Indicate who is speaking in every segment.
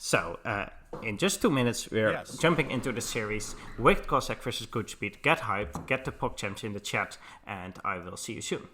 Speaker 1: So, in just 2 minutes, we're jumping into the series WickedCossack versus GoodSpeed. Get hyped, get the PogChamps in the chat, and I will see you soon.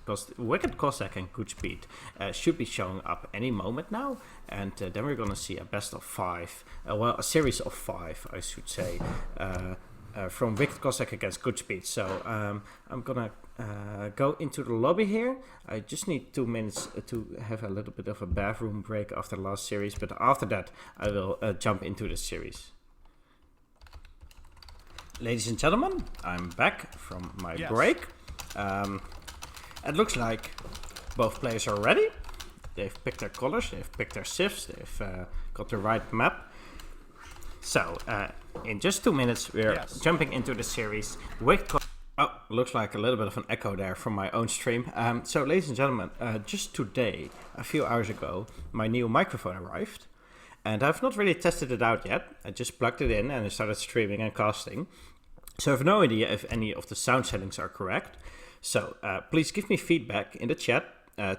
Speaker 1: Because WickedCossack and GoodSpeed should be showing up any moment now, and then we're gonna see a best of 5, well, a series of 5, I should say, from WickedCossack against GoodSpeed. So I'm gonna go into the lobby here. I just need 2 minutes to have a little bit of a bathroom break after the last series, but after that I will jump into the series. Ladies and gentlemen, I'm back from my break. It looks like both players are ready. They've picked their colors, they've picked their civs, they've got the right map. So, in just 2 minutes, we're jumping into the series. Oh, looks like a little bit of an echo there from my own stream. So, ladies and gentlemen, just today, a few hours ago, my new microphone arrived. And I've not really tested it out yet. I just plugged it in and I started streaming and casting. So I have no idea if any of the sound settings are correct. So please give me feedback in the chat.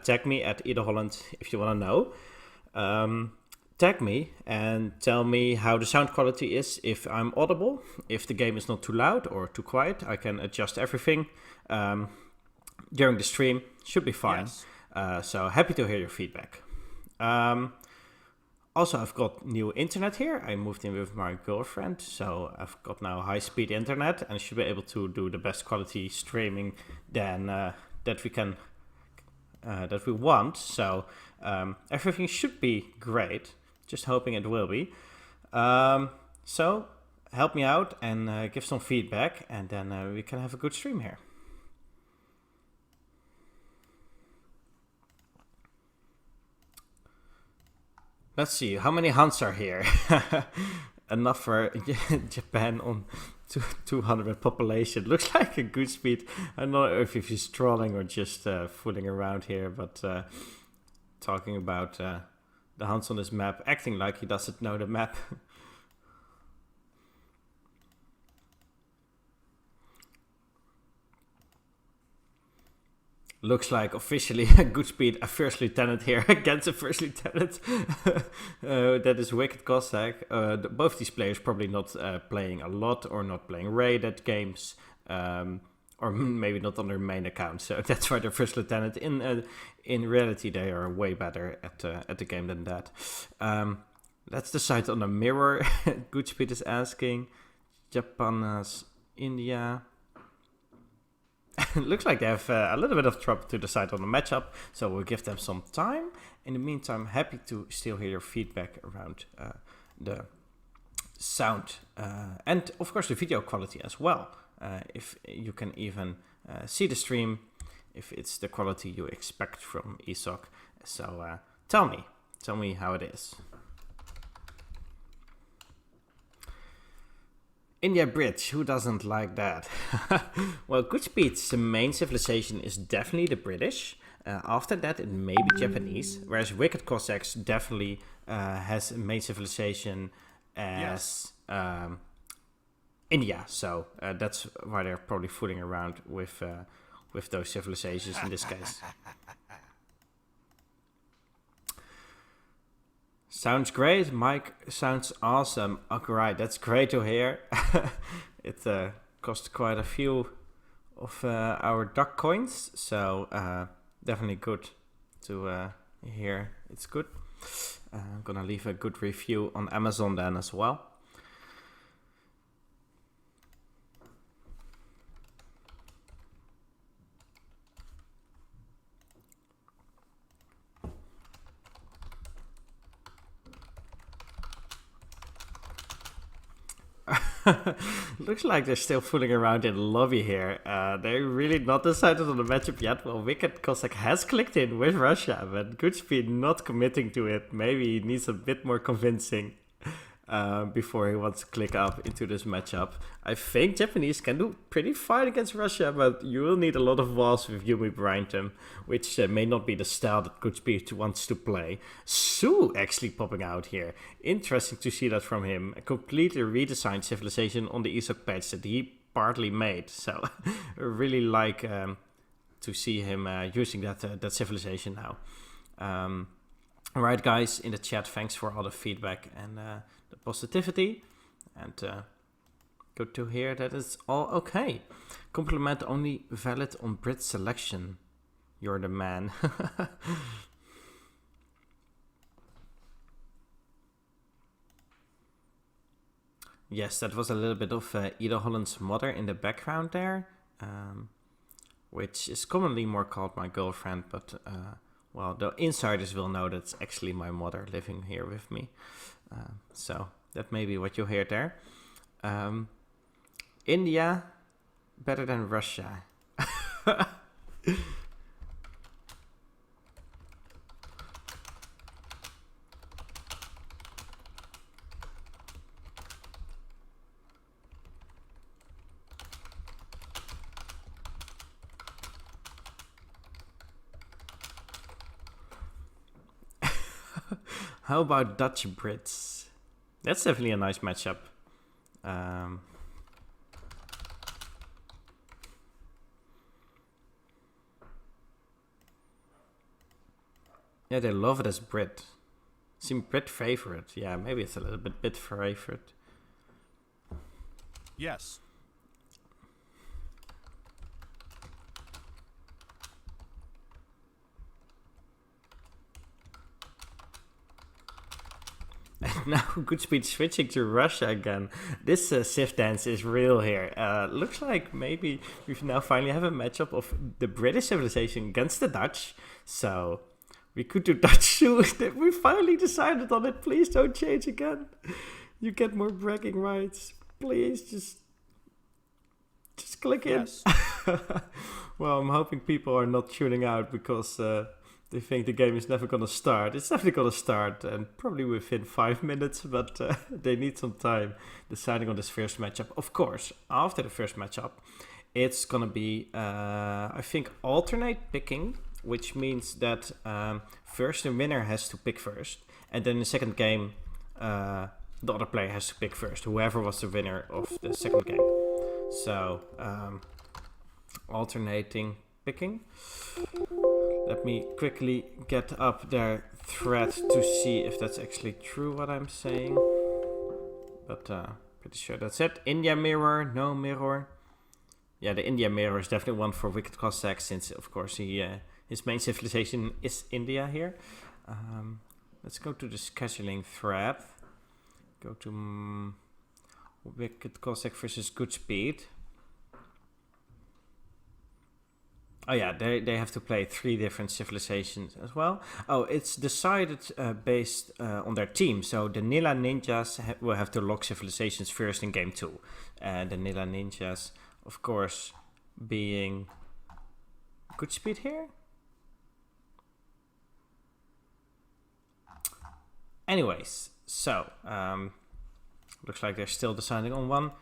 Speaker 1: Tag me at edeholland if you want to know. Tag me and tell me how the sound quality is, if I'm audible, if the game is not too loud or too quiet. I can adjust everything during the stream. Should be fine. So happy to hear your feedback. Also, I've got new internet here. I moved in with my girlfriend, so I've got now high-speed internet and should be able to do the best quality streaming than that we want. So everything should be great. Just hoping it will be. So help me out and give some feedback, and then we can have a good stream here. Let's see, how many Hans are here? Enough for Japan on 200 population. Looks like a GoodSpeed. I don't know if he's trolling or just fooling around here, but talking about the Hans on this map, acting like he doesn't know the map. Looks like officially GoodSpeed, a first lieutenant here against a first lieutenant. That is WickedCossack. Both these players probably not playing a lot or not playing raided games, or maybe not on their main account. So that's why they're first lieutenant. In reality, they are way better at the game than that. Let's decide on a mirror. GoodSpeed is asking. Japanas, India. Looks like they have a little bit of trouble to decide on the matchup, so we'll give them some time. In the meantime, happy to still hear your feedback around the sound and of course the video quality as well. If you can even see the stream, if it's the quality you expect from ESOC. So tell me how it is. India Bridge, who doesn't like that? Well, GoodSpeed's main civilization is definitely the British. After that, it may be Japanese, whereas WickedCossack's definitely has a main civilization as India. So that's why they're probably fooling around with those civilizations in this case. Sounds great. Mike sounds awesome. Alright, that's great to hear. It cost quite a few of our duck coins, so definitely good to hear it's good. I'm gonna leave a good review on Amazon then as well. Looks like they're still fooling around in the lobby here. They're really not decided on the matchup yet. Well, WickedCossack has clicked in with Russia, but GoodSpeed not committing to it. Maybe he needs a bit more convincing before he wants to click up into this matchup. I think Japanese can do pretty fine against Russia, but you will need a lot of walls with Yumi behind them, which may not be the style that GoodSpeed wants to play. Su actually popping out here. Interesting to see that from him. A completely redesigned civilization on the ESOC patch that he partly made. So I really like to see him using that civilization now. Alright guys, in the chat, thanks for all the feedback and the positivity, and good to hear that it's all okay. Compliment only valid on Brit selection. You're the man. Yes, that was a little bit of edeholland's mother in the background there, which is commonly more called my girlfriend, but well, the insiders will know that's actually my mother living here with me. So that may be what you hear there. India, better than Russia. How about Dutch Brits? That's definitely a nice matchup. Yeah, they love it as Brit. Seem Brit favorite. Yeah, maybe it's a little bit favorite.
Speaker 2: Yes.
Speaker 1: And now GoodSpeed switching to Russia again. This Civ dance is real here. Looks like maybe we now finally have a matchup of the British civilization against the Dutch. So we could do Dutch too. We finally decided on it. Please don't change again. You get more bragging rights. Please just click in.
Speaker 2: Yes.
Speaker 1: Well, I'm hoping people are not tuning out because they think the game is never going to start. It's definitely going to start, and probably within 5 minutes, but they need some time deciding on this first matchup. Of course, after the first matchup, it's going to be, I think, alternate picking, which means that first the winner has to pick first, and then in the second game, the other player has to pick first, whoever was the winner of the second game. So, alternating picking. Let me quickly get up their thread to see if that's actually true what I'm saying. But pretty sure that's it. India mirror, no mirror. Yeah, the India mirror is definitely one for WickedCossack, since of course his main civilization is India here. Let's go to the scheduling thread. Go to WickedCossack versus GoodSpeed. Oh yeah, they have to play 3 different civilizations as well. Oh, it's decided based on their team. So the Nila Ninjas will have to lock civilizations first in game 2. And the Nila Ninjas, of course, being GoodSpeed here. Anyways, so looks like they're still deciding on one.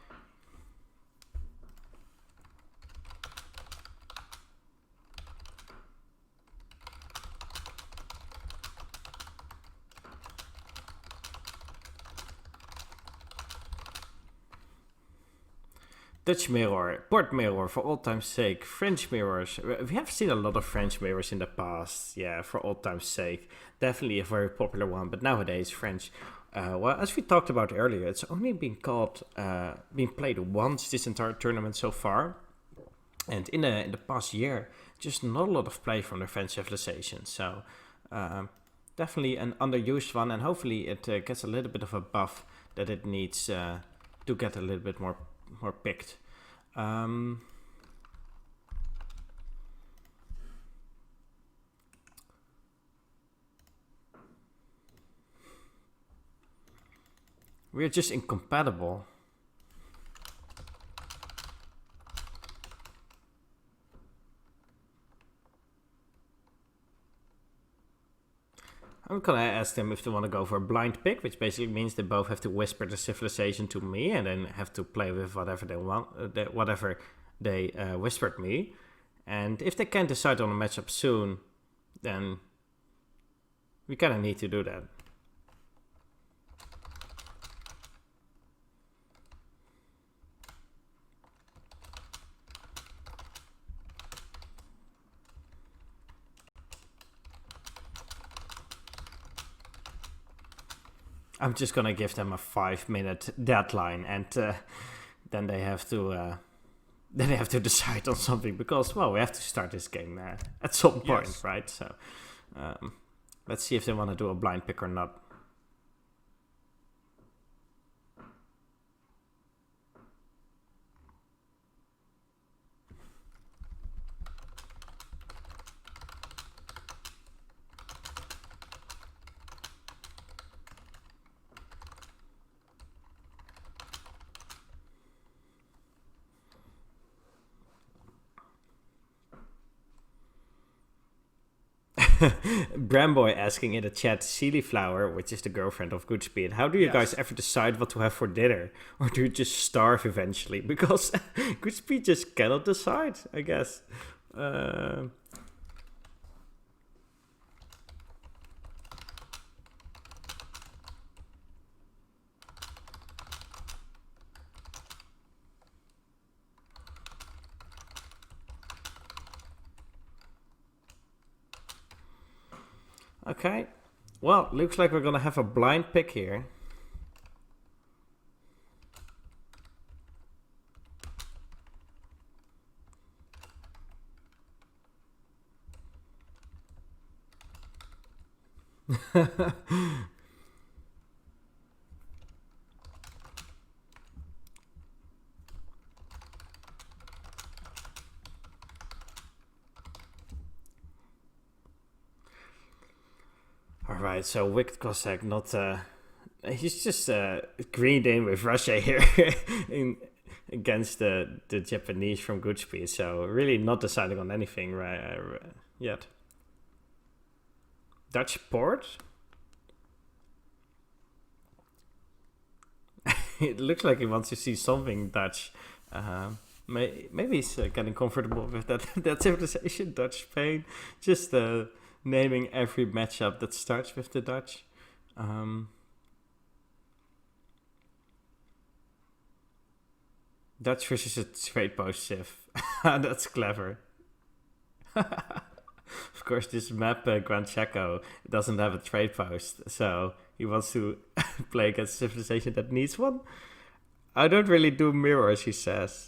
Speaker 1: Dutch mirror, port mirror for old time's sake, French mirrors. We have seen a lot of French mirrors in the past, yeah, for old time's sake. Definitely a very popular one, but nowadays French. Well, as we talked about earlier, it's only been played once this entire tournament so far. And in the past year, just not a lot of play from the French civilization. So definitely an underused one, and hopefully it gets a little bit of a buff that it needs to get a little bit more picked. We're just incompatible. I'm gonna ask them if they want to go for a blind pick, which basically means they both have to whisper the civilization to me and then have to play with whatever they want, whatever they whispered me. And if they can't decide on a matchup soon, then we kind of need to do that. I'm just gonna give them a 5-minute deadline, and then they have to decide on something, because well, we have to start this game at some point, yes. Right? So let's see if they want to do a blind pick or not. Bramboy asking in the chat, Sealy Flower, which is the girlfriend of GoodSpeed, how do you guys ever decide what to have for dinner? Or do you just starve eventually? Because GoodSpeed just cannot decide, I guess. Okay, well, looks like we're gonna have a blind pick here. Alright, so WickedCossack, not he's just greened in with Russia here against the Japanese from GoodSpeed, so really not deciding on anything yet. Dutch port? It looks like he wants to see something Dutch. Maybe he's getting comfortable with that civilization, Dutch Spain. Just naming every matchup that starts with the Dutch. Dutch versus a trade post Civ. That's clever. Of course, this map, Grand Chaco, doesn't have a trade post, so he wants to play against a civilization that needs one. I don't really do mirrors, he says.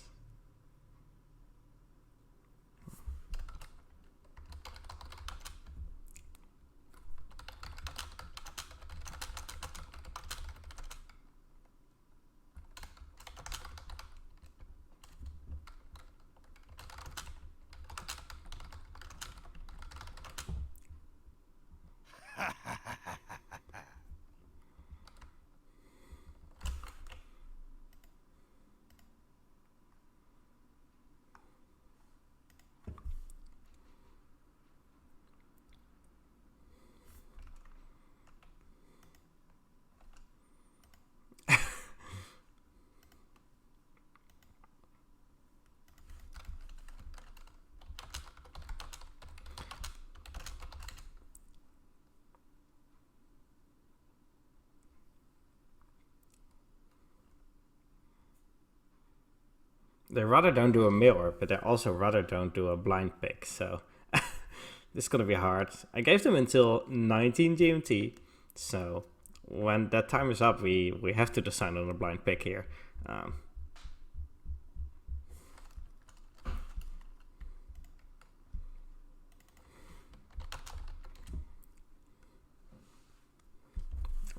Speaker 1: they rather don't do a mirror, but they also rather don't do a blind pick. So this is gonna be hard. I gave them until 19 GMT. So when that time is up, we have to decide on a blind pick here.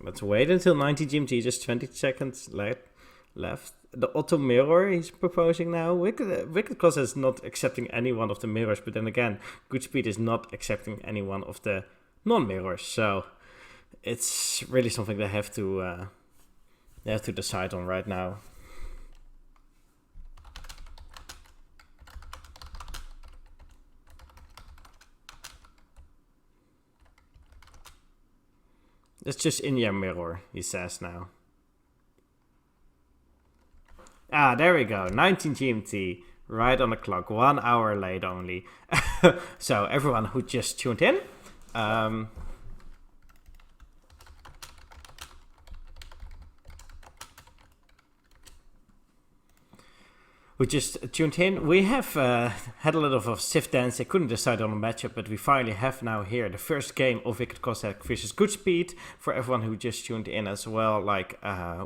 Speaker 1: Let's wait until 90 GMT, just 20 seconds left. The Otto mirror he's proposing now. WickedCossack is not accepting any one of the mirrors, but then again, GoodSpeed is not accepting any one of the non-mirrors. So it's really something they have to decide on right now. It's just India mirror, he says now. Ah, there we go. 19 GMT, right on the clock. 1 hour late only. So everyone who just tuned in, we have had a little of a sift dance. I couldn't decide on a matchup, but we finally have now here the first game of WickedCossack versus GoodSpeed. For everyone who just tuned in as well, like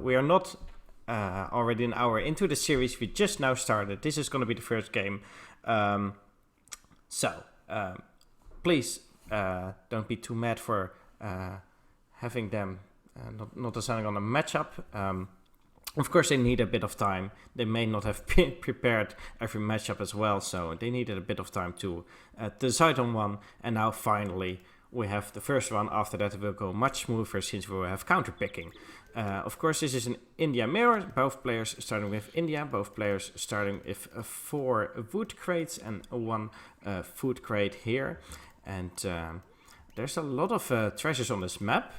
Speaker 1: we are not already an hour into the series. We just now started. This is going to be the first game. So please don't be too mad for having them not deciding on a matchup. Of course, they need a bit of time. They may not have prepared every matchup as well, so they needed a bit of time to decide on one. And now finally we have the first one. After that it will go much smoother since we will have counter picking. Of course, this is an India mirror. Both players starting with India. Both players starting with 4 wood crates and 1 food crate here. And there's a lot of treasures on this map.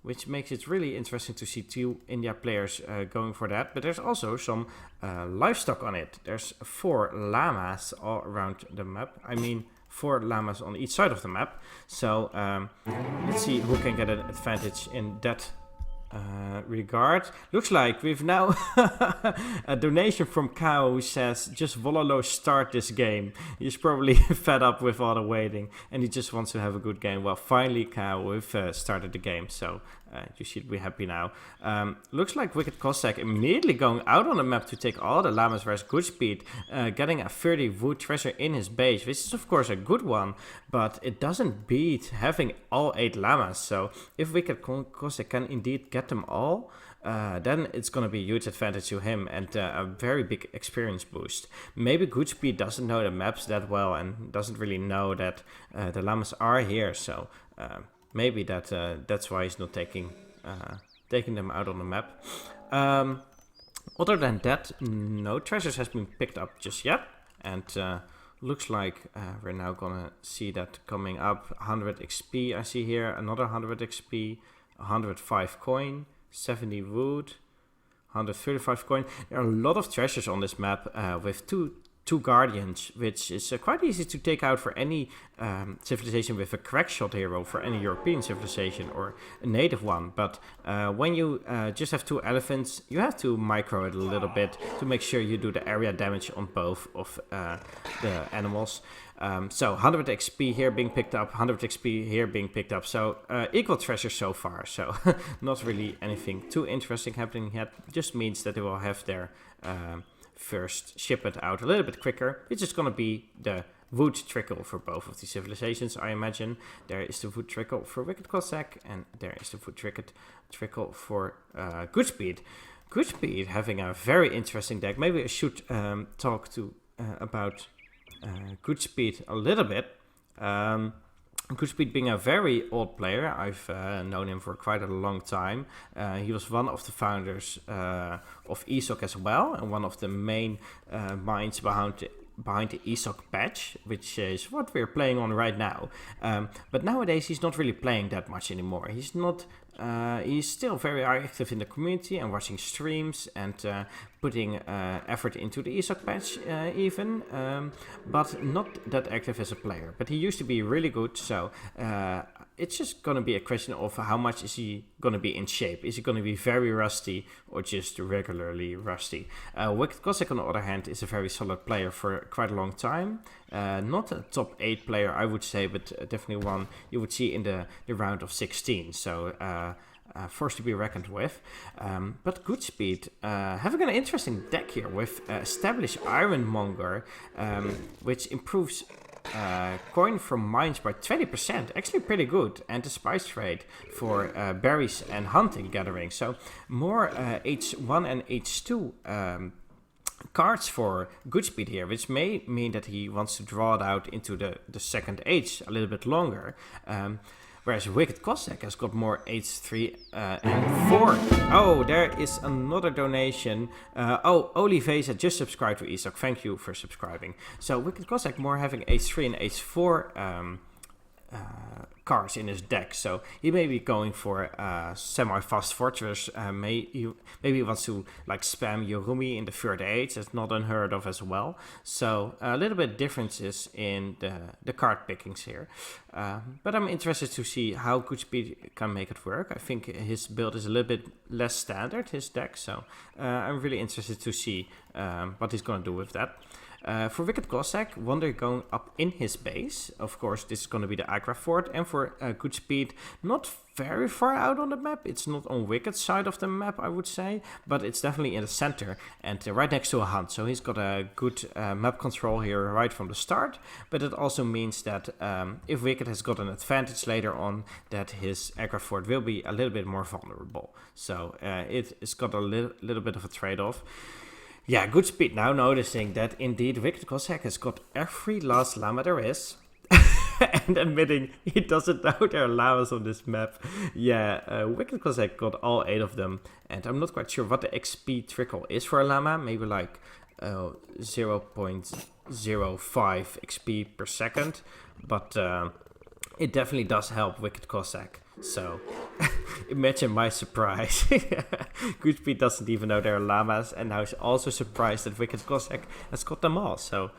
Speaker 1: Which makes it really interesting to see 2 India players going for that. But there's also some livestock on it. There's 4 llamas all around the map. I mean, 4 llamas on each side of the map. So let's see who can get an advantage in that regard. Looks like we've now a donation from Kao who says, just Vololo start this game. He's probably fed up with all the waiting and he just wants to have a good game. Well, finally Kao, we've started the game, so you should be happy now. Looks like WickedCossack immediately going out on the map to take all the llamas versus GoodSpeed, getting a 30 wood treasure in his base, which is of course a good one, but it doesn't beat having all 8 llamas. So if WickedCossack can indeed get them all, then it's going to be a huge advantage to him and a very big experience boost. Maybe GoodSpeed doesn't know the maps that well and doesn't really know that the llamas are here, so maybe that's why he's not taking them out on the map. Other than that, no treasures has been picked up just yet, and looks like we're now gonna see that coming up. 100 XP I see here, another 100 XP, 105 coin, 70 wood, 135 coin. There are a lot of treasures on this map with two guardians, which is quite easy to take out for any civilization with a crack shot hero, for any European civilization or a native one. But when you just have 2 elephants, you have to micro it a little bit to make sure you do the area damage on both of the animals. So 100 XP here being picked up, 100 XP here being picked up. So equal treasure so far. So not really anything too interesting happening yet. Just means that they will have their first shipment out a little bit quicker, which is going to be the wood trickle for both of the civilizations, I imagine. There is the wood trickle for WickedCossack, and there is the wood trickle for GoodSpeed. GoodSpeed having a very interesting deck. Maybe I should talk about GoodSpeed a little bit. GoodSpeed being a very old player, I've known him for quite a long time. He was one of the founders of ESOC as well, and one of the main minds behind the ESOC Patch, which is what we're playing on right now. But nowadays he's not really playing that much anymore. He's still very active in the community and watching streams and putting effort into the ESOC Patch even, but not that active as a player. But he used to be really good, so it's just going to be a question of how much is he going to be in shape. Is he going to be very rusty or just regularly rusty? WickedCossack, on the other hand, is a very solid player for quite a long time. Not a top 8 player, I would say, but definitely one you would see in the round of 16. So force to be reckoned with. But GoodSpeed having an interesting deck here with Established Ironmonger, which improves coin from mines by 20%, actually pretty good, and the spice trade for berries and hunting gathering. So more H1 and H2 cards for GoodSpeed here, which may mean that he wants to draw it out into the second H a little bit longer. Whereas WickedCossack has got more H3 and 4. Oh, there is another donation. Oliveza just subscribed to ESOC. Thank you for subscribing. So WickedCossack more having H3 and H4 cards in his deck. So he may be going for semi-fast fortress. Maybe he wants to like spam Yorumi in the third age. That's not unheard of as well. So a little bit differences in the card pickings here. But I'm interested to see how GoodSpeed can make it work. I think his build is a little bit less standard, his deck. So I'm really interested to see what he's going to do with that. For WickedCossack, Wonder going up in his base. Of course, this is going to be the Agra fort. And for GoodSpeed, not very far out on the map. It's not on Wicked's side of the map, I would say. But it's definitely in the center and right next to a hunt. So he's got a good map control here right from the start. But it also means that if Wicked has got an advantage later on, that his Agra fort will be a little bit more vulnerable. So it's got a little bit of a trade-off. Yeah, GoodSpeed now noticing that indeed WickedCossack has got every last llama there is. And admitting he doesn't know there are llamas on this map. Yeah, WickedCossack got all 8 of them. And I'm not quite sure what the XP trickle is for a llama. Maybe like 0.05 XP per second. But it definitely does help WickedCossack. So imagine my surprise. GoodSpeed doesn't even know there are llamas, and now he's also surprised that WickedCossack has got them all. So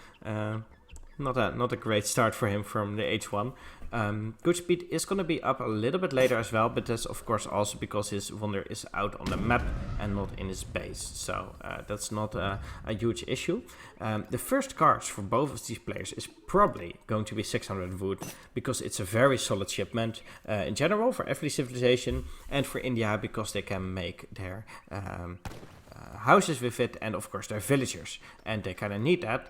Speaker 1: not a great start for him from the H1. GoodSpeed is going to be up a little bit later as well, but that's of course also because his Wonder is out on the map and not in his base. So that's not a huge issue. The first cards for both of these players is probably going to be 600 wood, because it's a very solid shipment in general for every civilization, and for India because they can make their houses with it, and of course their villagers, and they kind of need that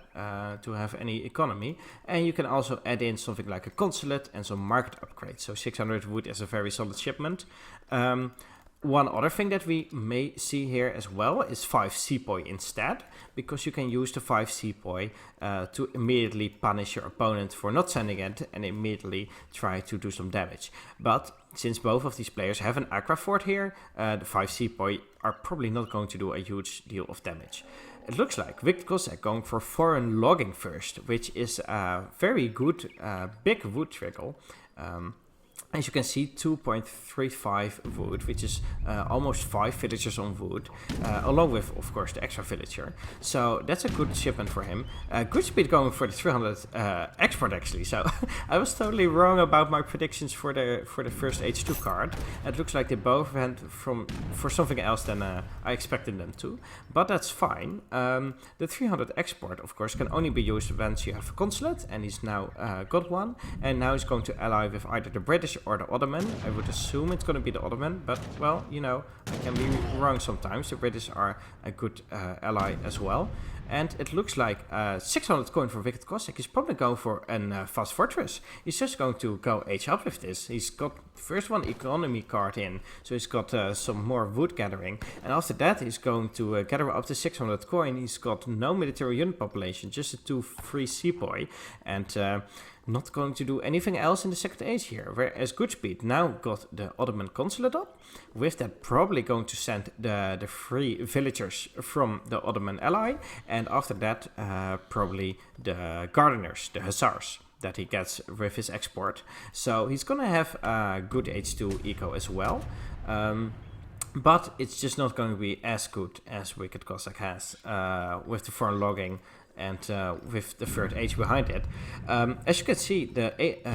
Speaker 1: to have any economy. And you can also add in something like a consulate and some market upgrades. So 600 wood is a very solid shipment. One other thing that we may see here as well is 5 sepoy instead, because you can use the 5 sepoy to immediately punish your opponent for not sending it and immediately try to do some damage. But since both of these players have an Agra fort here, the 5 sepoy are probably not going to do a huge deal of damage. It looks like WickedCossack going for foreign logging first, which is a very good big wood trickle. As you can see, 2.35 wood, which is almost 5 villagers on wood, along with, of course, the extra villager. So that's a good shipment for him. GoodSpeed going for the 300 export, actually. So I was totally wrong about my predictions for the first H2 card. It looks like they both went for something else than I expected them to. But that's fine. The 300 export, of course, can only be used once you have a consulate, and he's now got one. And now he's going to ally with either the British or the Ottoman. I would assume it's going to be the Ottoman, but well, you know, I can be wrong sometimes. The British are a good ally as well. And it looks like 600 coin for WickedCossack. He's probably going for a fast fortress. He's just going to go H up with this. He's got first one economy card in, so he's got some more wood gathering. And after that, he's going to gather up to 600 coin. He's got no military unit population, just a 2 free sepoy, and not going to do anything else in the second age here. Whereas GoodSpeed now got the Ottoman consulate up. With that, probably going to send the 3 villagers from the Ottoman ally. And after that, probably the gardeners, the hussars, that he gets with his export. So he's gonna have a good H2 eco as well. But it's just not going to be as good as WickedCossack has with the foreign logging and with the third age behind it. As you can see, the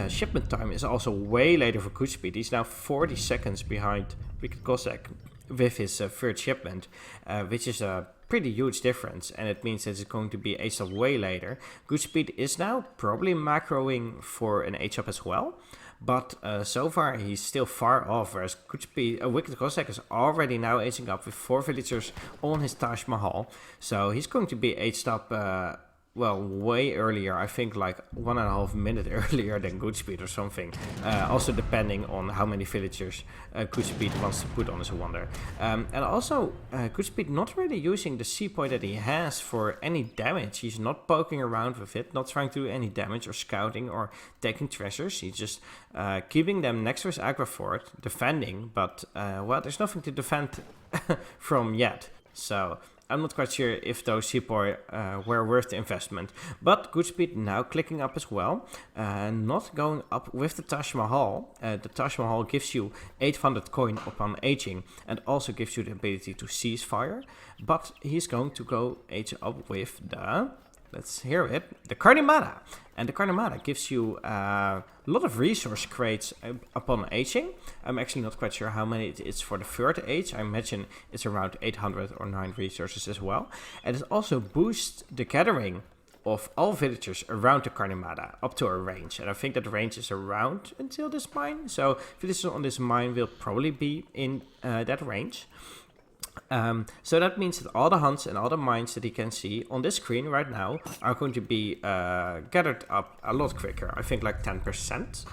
Speaker 1: shipment time is also way later for GoodSpeed. He's now 40 seconds behind WickedCossack with his third shipment, which is a pretty huge difference, and it means that it's going to be aged up way later. GoodSpeed is now probably macroing for an age up as well, but so far he's still far off, whereas WickedCossack is already now aging up with 4 villagers on his Taj Mahal, so he's going to be aged up well, way earlier, I think like 1.5 minutes earlier than GoodSpeed or something. Also depending on how many villagers GoodSpeed wants to put on his wonder. And also, GoodSpeed not really using the C point that he has for any damage. He's not poking around with it, not trying to do any damage or scouting or taking treasures. He's just keeping them next to his aggro fort, defending, but well, there's nothing to defend from yet. So I'm not quite sure if those Sepoy were worth the investment. But GoodSpeed now clicking up as well. Not going up with the Taj Mahal. The Taj Mahal gives you 800 coin upon aging. And also gives you the ability to cease fire. But he's going to go age up with the... Let's hear it. The Carnimada. And the Carnimada gives you a lot of resource crates upon aging. I'm actually not quite sure how many it is for the third age. I imagine it's around 800 or 9 resources as well. And it also boosts the gathering of all villagers around the Carnimada up to a range. And I think that the range is around until this mine. So villagers on this mine will probably be in that range. So that means that all the hunts and all the mines that he can see on this screen right now are going to be gathered up a lot quicker. I think like 10%.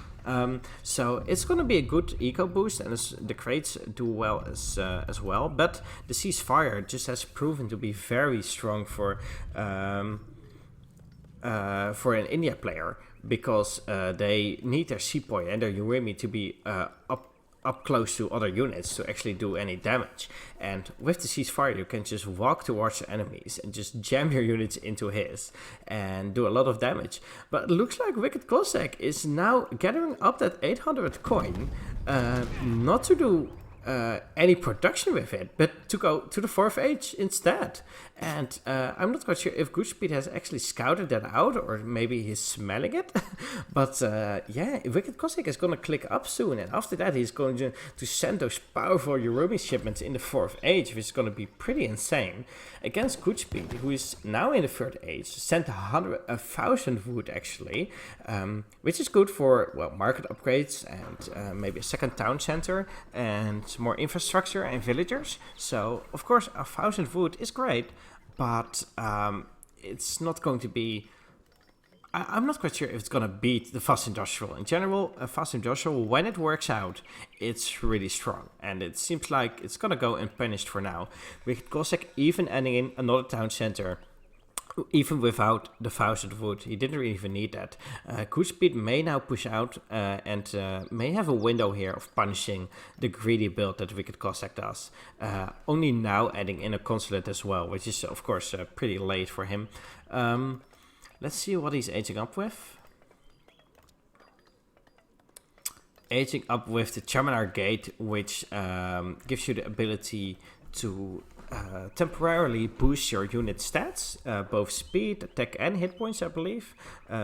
Speaker 1: So it's going to be a good eco boost, and the crates do well as well. But the ceasefire just has proven to be very strong for an India player, because they need their Sepoy and their Urimi to be up close to other units to actually do any damage. And with the ceasefire, you can just walk towards the enemies and just jam your units into his and do a lot of damage. But it looks like WickedCossack is now gathering up that 800 coin, not to do any production with it, but to go to the 4th age instead. And I'm not quite sure if GoodSpeed has actually scouted that out, or maybe he's smelling it. But yeah, WickedCossack is going to click up soon, and after that he's going to send those powerful Urumi shipments in the 4th age, which is going to be pretty insane. Against GoodSpeed, who is now in the 3rd age, sent 1,000 wood actually, which is good for, well, market upgrades and maybe a second town center and more infrastructure and villagers. So of course 1,000 wood is great, but it's not going to be... I'm not quite sure if it's going to beat the Fast Industrial. In general, a Fast Industrial, when it works out, it's really strong. And it seems like it's going to go unpunished for now. WickedCossack even adding in another town center, even without the 1,000 wood. He didn't really even need that. GoodSpeed may now push out and may have a window here of punishing the greedy build that WickedCossack does. Only now adding in a consulate as well, which is of course pretty late for him. Let's see what he's aging up with. Aging up with the Chaminar Gate, which gives you the ability to temporarily boost your unit stats, both speed, attack and hit points, I believe.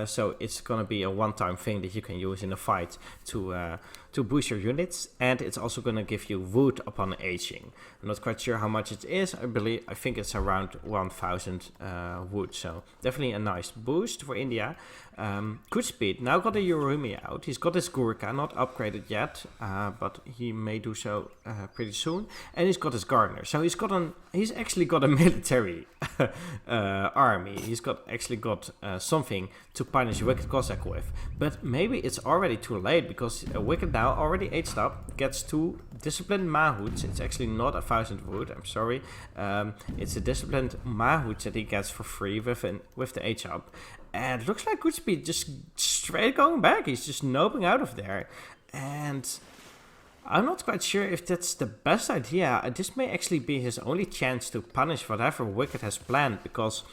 Speaker 1: So it's gonna be a one-time thing that you can use in a fight to boost your units, and it's also gonna give you wood upon aging. I'm not quite sure how much it is. I think it's around 1,000 wood. So definitely a nice boost for India. GoodSpeed now got a Urumi out. He's got his Gurkha, not upgraded yet, but he may do so pretty soon. And he's got his Gardener. So he's actually got a military army. He's actually got something to punish WickedCossack with. But maybe it's already too late, because Wicked now already aged up, gets 2 disciplined Mahouts. It's actually not 1,000 wood, I'm sorry. It's a disciplined Mahouts that he gets for free with the age up. And it looks like GoodSpeed just straight going back. He's just noping out of there. And I'm not quite sure if that's the best idea. This may actually be his only chance to punish whatever Wicked has planned, because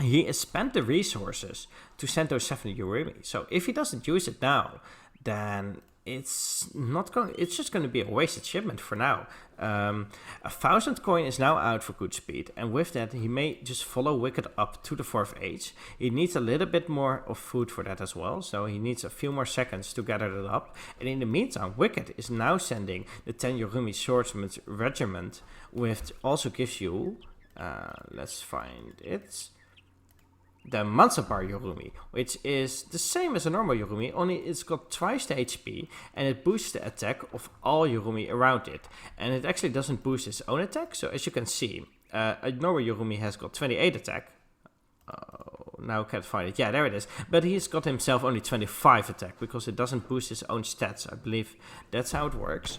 Speaker 1: he has spent the resources to send those 7 Urimi. So if he doesn't use it now, then it's not going. It's just going to be a wasted shipment for now. 1,000 coin is now out for GoodSpeed, and with that he may just follow Wicked up to the 4th age. He needs a little bit more of food for that as well, so he needs a few more seconds to gather it up. And in the meantime, Wicked is now sending the 10 Yorumi Swordsman's Regiment, which also gives you, let's find it, the Mansabar Yorumi, which is the same as a normal Yorumi, only it's got twice the HP, and it boosts the attack of all Yorumi around it. And it actually doesn't boost its own attack, so as you can see, a normal Yorumi has got 28 attack. Oh, now I can't find it. Yeah, there it is. But he's got himself only 25 attack, because it doesn't boost his own stats. I believe that's how it works.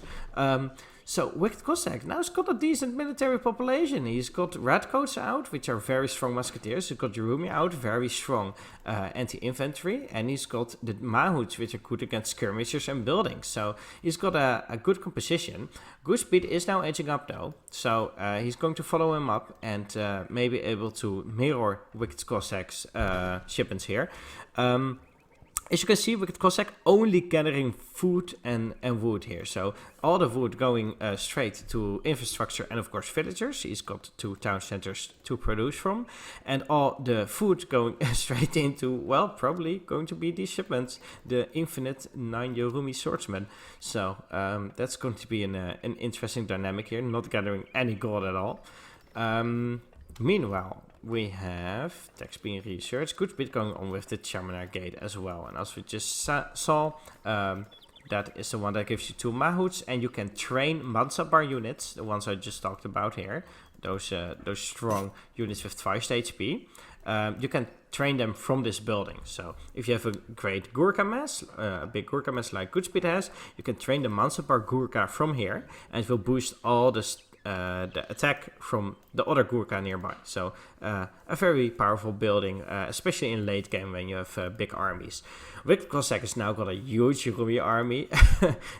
Speaker 1: So Wicked Cossack now has got a decent military population. He's got Redcoats out, which are very strong musketeers. He's got Yorumi out, very strong anti-infantry. And he's got the Mahouts, which are good against skirmishers and buildings. So he's got a good composition. GoodSpeed is now edging up though. So he's going to follow him up and may be able to mirror Wicked Cossack's shipments here. As you can see, Wicked Cossack only gathering food and wood here. So all the wood going straight to infrastructure and of course villagers. He's got 2 town centers to produce from. And all the food going straight into, well, probably going to be these shipments. The infinite 9 Yorumi Swordsmen. So that's going to be an interesting dynamic here. Not gathering any gold at all. Meanwhile, we have text being researched. GoodSpeed going on with the Charminar Gate as well. And as we just saw, that is the one that gives you 2 Mahouts. And you can train Mansabar units, the ones I just talked about here. Those strong units with twice HP. You can train them from this building. So if you have a great Gurkha mass, a big Gurkha mass like GoodSpeed has, you can train the Mansabar Gurkha from here. And it will boost all the attack from the other Gurkha nearby. So a very powerful building, especially in late game when you have big armies. Wicked Cossack has now got a huge Yorumi army.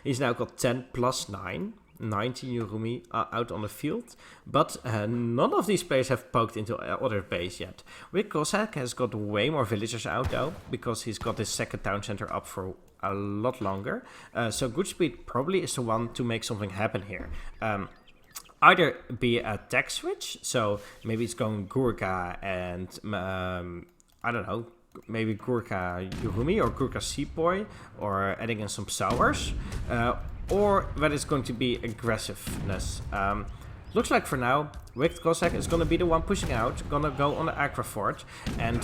Speaker 1: He's now got 10 plus 9. 19 Yorumi out on the field, but none of these players have poked into other base yet. Wicked Cossack has got way more villagers out though, because he's got his second town center up for a lot longer. So GoodSpeed probably is the one to make something happen here. Either be a tech switch, so maybe it's going Gurkha and I don't know, maybe Gurkha Yorumi or Gurkha Sepoy, or adding in some Sours, or whether it's going to be aggressiveness. Looks like for now, Wicked Cossack is going to be the one pushing out, gonna go on the Aqua Fort, and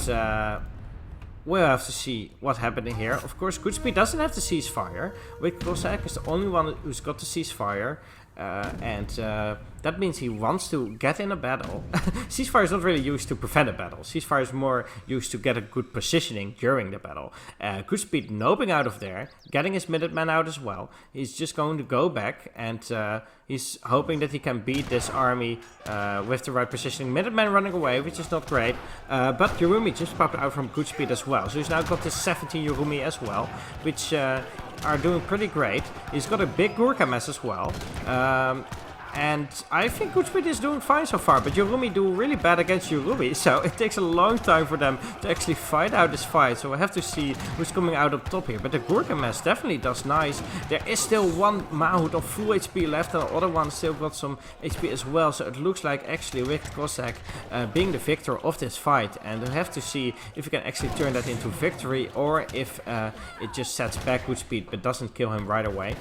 Speaker 1: we'll have to see what happened here. Of course, GoodSpeed doesn't have to cease fire. Wicked Cossack is the only one who's got to cease fire. That means he wants to get in a battle. Ceasefire is not really used to prevent a battle. Ceasefire is more used to get a good positioning during the battle. GoodSpeed noping out of there, getting his Minutemen out as well. He's just going to go back and he's hoping that he can beat this army with the right positioning. Minutemen running away, which is not great. But Yorumi just popped out from GoodSpeed as well. So he's now got this 17 Yorumi as well, which are doing pretty great. He's got a big Gurkha mass as well. And I think GoodSpeed is doing fine so far, but Yorumi do really bad against Yorumi, so it takes a long time for them to actually fight out this fight. So we have to see who's coming out on top here. But the Gurkha mass definitely does nice. There is still one Mahout of full HP left, and the other one still got some HP as well. So it looks like actually Wicked Cossack being the victor of this fight. And we have to see if we can actually turn that into victory, or if it just sets back GoodSpeed but doesn't kill him right away.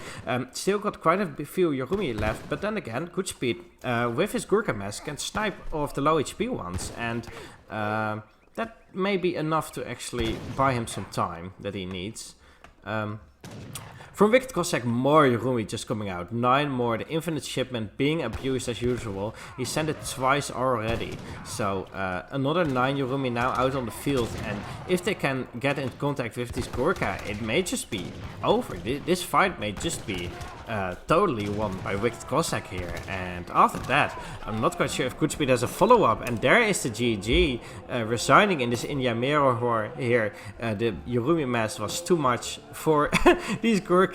Speaker 1: Still got quite a few Yorumi left, but then again, GoodSpeed with his Gurkha mass can snipe off the low HP ones, and that may be enough to actually buy him some time that he needs. From Wicked Cossack, more Yorumi just coming out. 9 more, the infinite shipment being abused as usual. He sent it twice already. So another 9 Yorumi now out on the field. And if they can get in contact with this Gurkha, it may just be over. This fight may just be totally won by Wicked Cossack here. And after that, I'm not quite sure if GoodSpeed has a follow-up. And there is the GG resigning in this India mirror here. The Yorumi mass was too much for these Gurkha.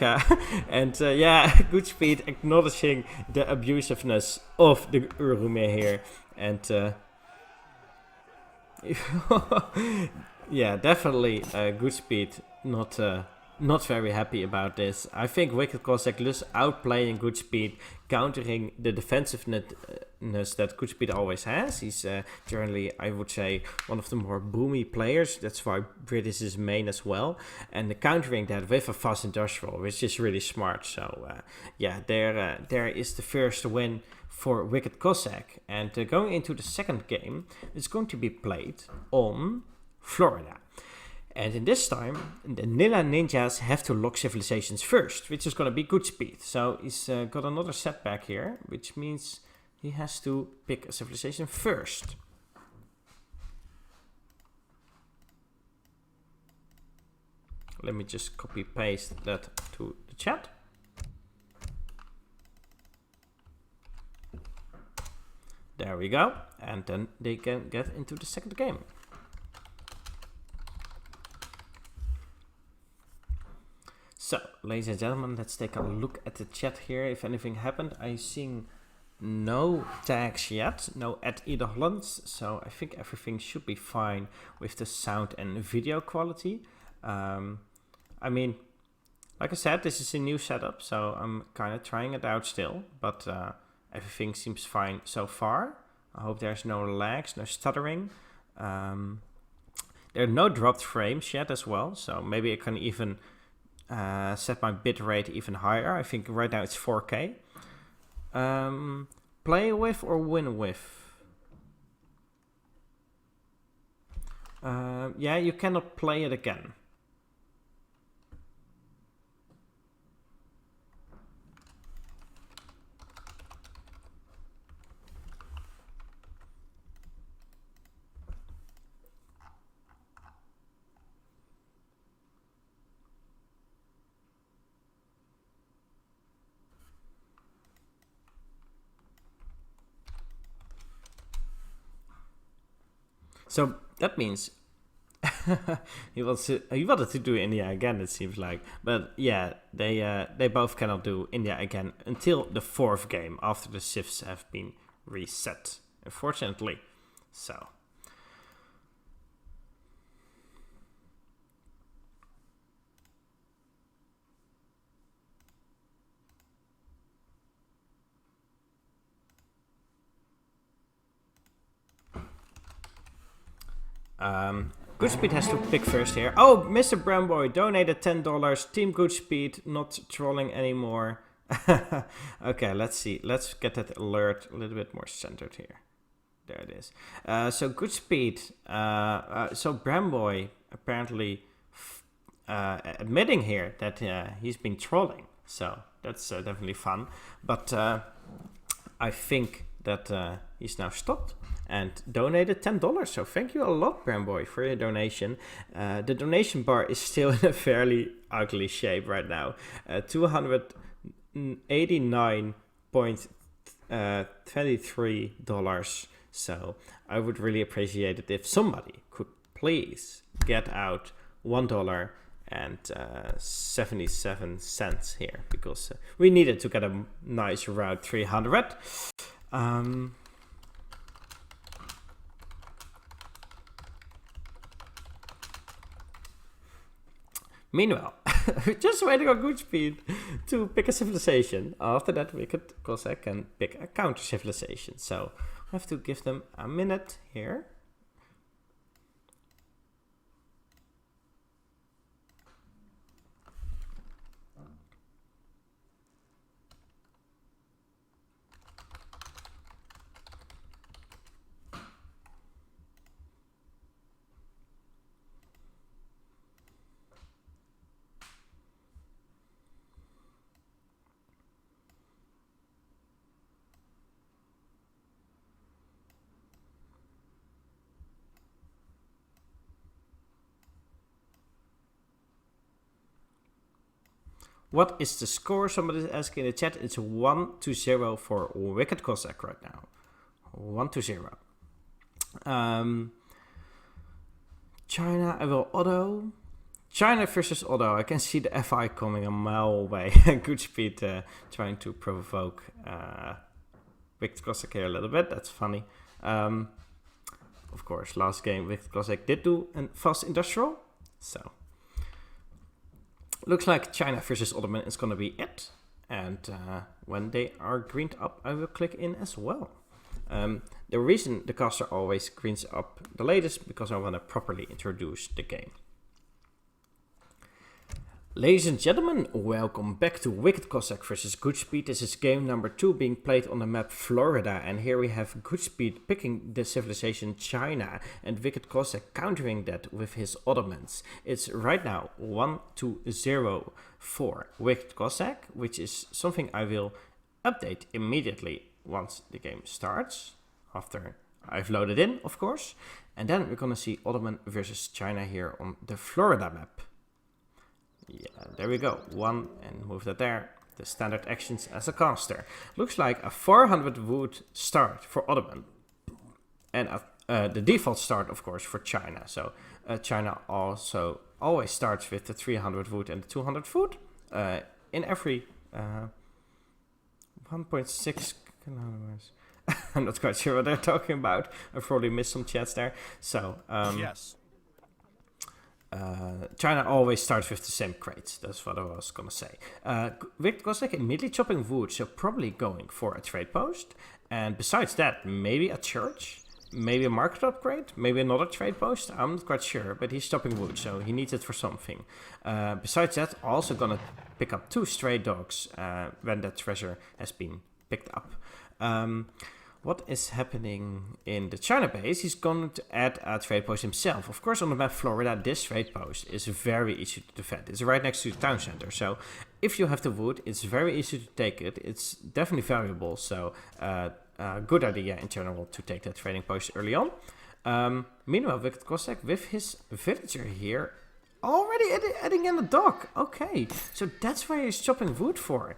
Speaker 1: And yeah, GoodSpeed acknowledging the abusiveness of the Yorumi here. And yeah, definitely GoodSpeed not not very happy about this. I think Wicked Cossack is outplaying GoodSpeed, countering the defensiveness that GoodSpeed always has. He's generally, I would say, one of the more boomy players. That's why British is main as well. And countering that with a fast industrial, which is really smart. So yeah, there is the first win for Wicked Cossack. And going into the second game, it's going to be played on Florida. And in this time, the Nilla Ninjas have to lock civilizations first, which is going to be GoodSpeed. So he's got another setback here, which means he has to pick a civilization first. Let me just copy paste that to the chat. There we go. And then they can get into the second game. So, ladies and gentlemen, let's take a look at the chat here. If anything happened, I'm seeing no tags yet, no @edeholland. So I think everything should be fine with the sound and video quality. I mean, like I said, this is a new setup, so I'm kind of trying it out still. But everything seems fine so far. I hope there's no lags, no stuttering. There are no dropped frames yet as well, so maybe I can even set my bitrate even higher. I think right now it's 4K. Play with or win with? Yeah, you cannot play it again. So that means he wanted to do India again, it seems like. But yeah, they both cannot do India again until the fourth game, after the shifts have been reset, unfortunately. So GoodSpeed has to pick first here. Oh, Mr. Bramboy donated $10. Team GoodSpeed, not trolling anymore. Okay, let's see. Let's get that alert a little bit more centered here. There it is. So GoodSpeed. So Bramboy apparently admitting here that he's been trolling. So that's definitely fun. But I think that he's now stopped and donated $10. So thank you a lot, Bramboy, for your donation. The donation bar is still in a fairly ugly shape right now. $289.23. So I would really appreciate it if somebody could please get out $1 and 77 cents here, because we needed to get a nice route 300. Meanwhile, just waiting on GoodSpeed to pick a civilization. After that, Wicked Cossack can pick a counter civilization. So I have to give them a minute here. What is the score? Somebody is asking in the chat. It's 1-0 for Wicked Cossack right now. 1-0. China, I will Otto. China versus Otto. I can see the FI coming a mile away. GoodSpeed trying to provoke Wicked Cossack here a little bit. That's funny. Of course, last game Wicked Cossack did do a fast industrial. So Looks like China versus Ottoman is going to be it. And when they are greened up, I will click in as well. The reason the caster always greens up the latest, because I want to properly introduce the game. Ladies and gentlemen, welcome back to WickedCossack vs GoodSpeed. This is game number 2 being played on the map Florida. And here we have GoodSpeed picking the civilization China and WickedCossack countering that with his Ottomans. It's right now 1-0 for WickedCossack, which is something I will update immediately once the game starts. After I've loaded in, of course. And then we're going to see Ottoman versus China here on the Florida map. Yeah, there we go. 1 and move that there. The standard actions as a caster. Looks like a 400 wood start for Ottoman. And the default start, of course, for China. So China also always starts with the 300 wood and the 200 food. In every 1.6 kilometers. I'm not quite sure what they're talking about. I probably missed some chats there. So, yes. China always starts with the same crates. That's what I was gonna say. WickedCossack immediately chopping wood, so probably going for a trade post. And besides that, maybe a church, maybe a market upgrade, maybe another trade post. I'm not quite sure, but he's chopping wood, so he needs it for something. Besides that, also gonna pick up 2 stray dogs when that treasure has been picked up. What is happening in the China base? He's going to add a trade post himself. Of course, on the map Florida, this trade post is very easy to defend. It's right next to the town center. So if you have the wood, it's very easy to take it. It's definitely valuable. So good idea in general to take that trading post early on. Meanwhile, WickedCossack with his villager here already adding in a dog. Okay, so that's where he's chopping wood for.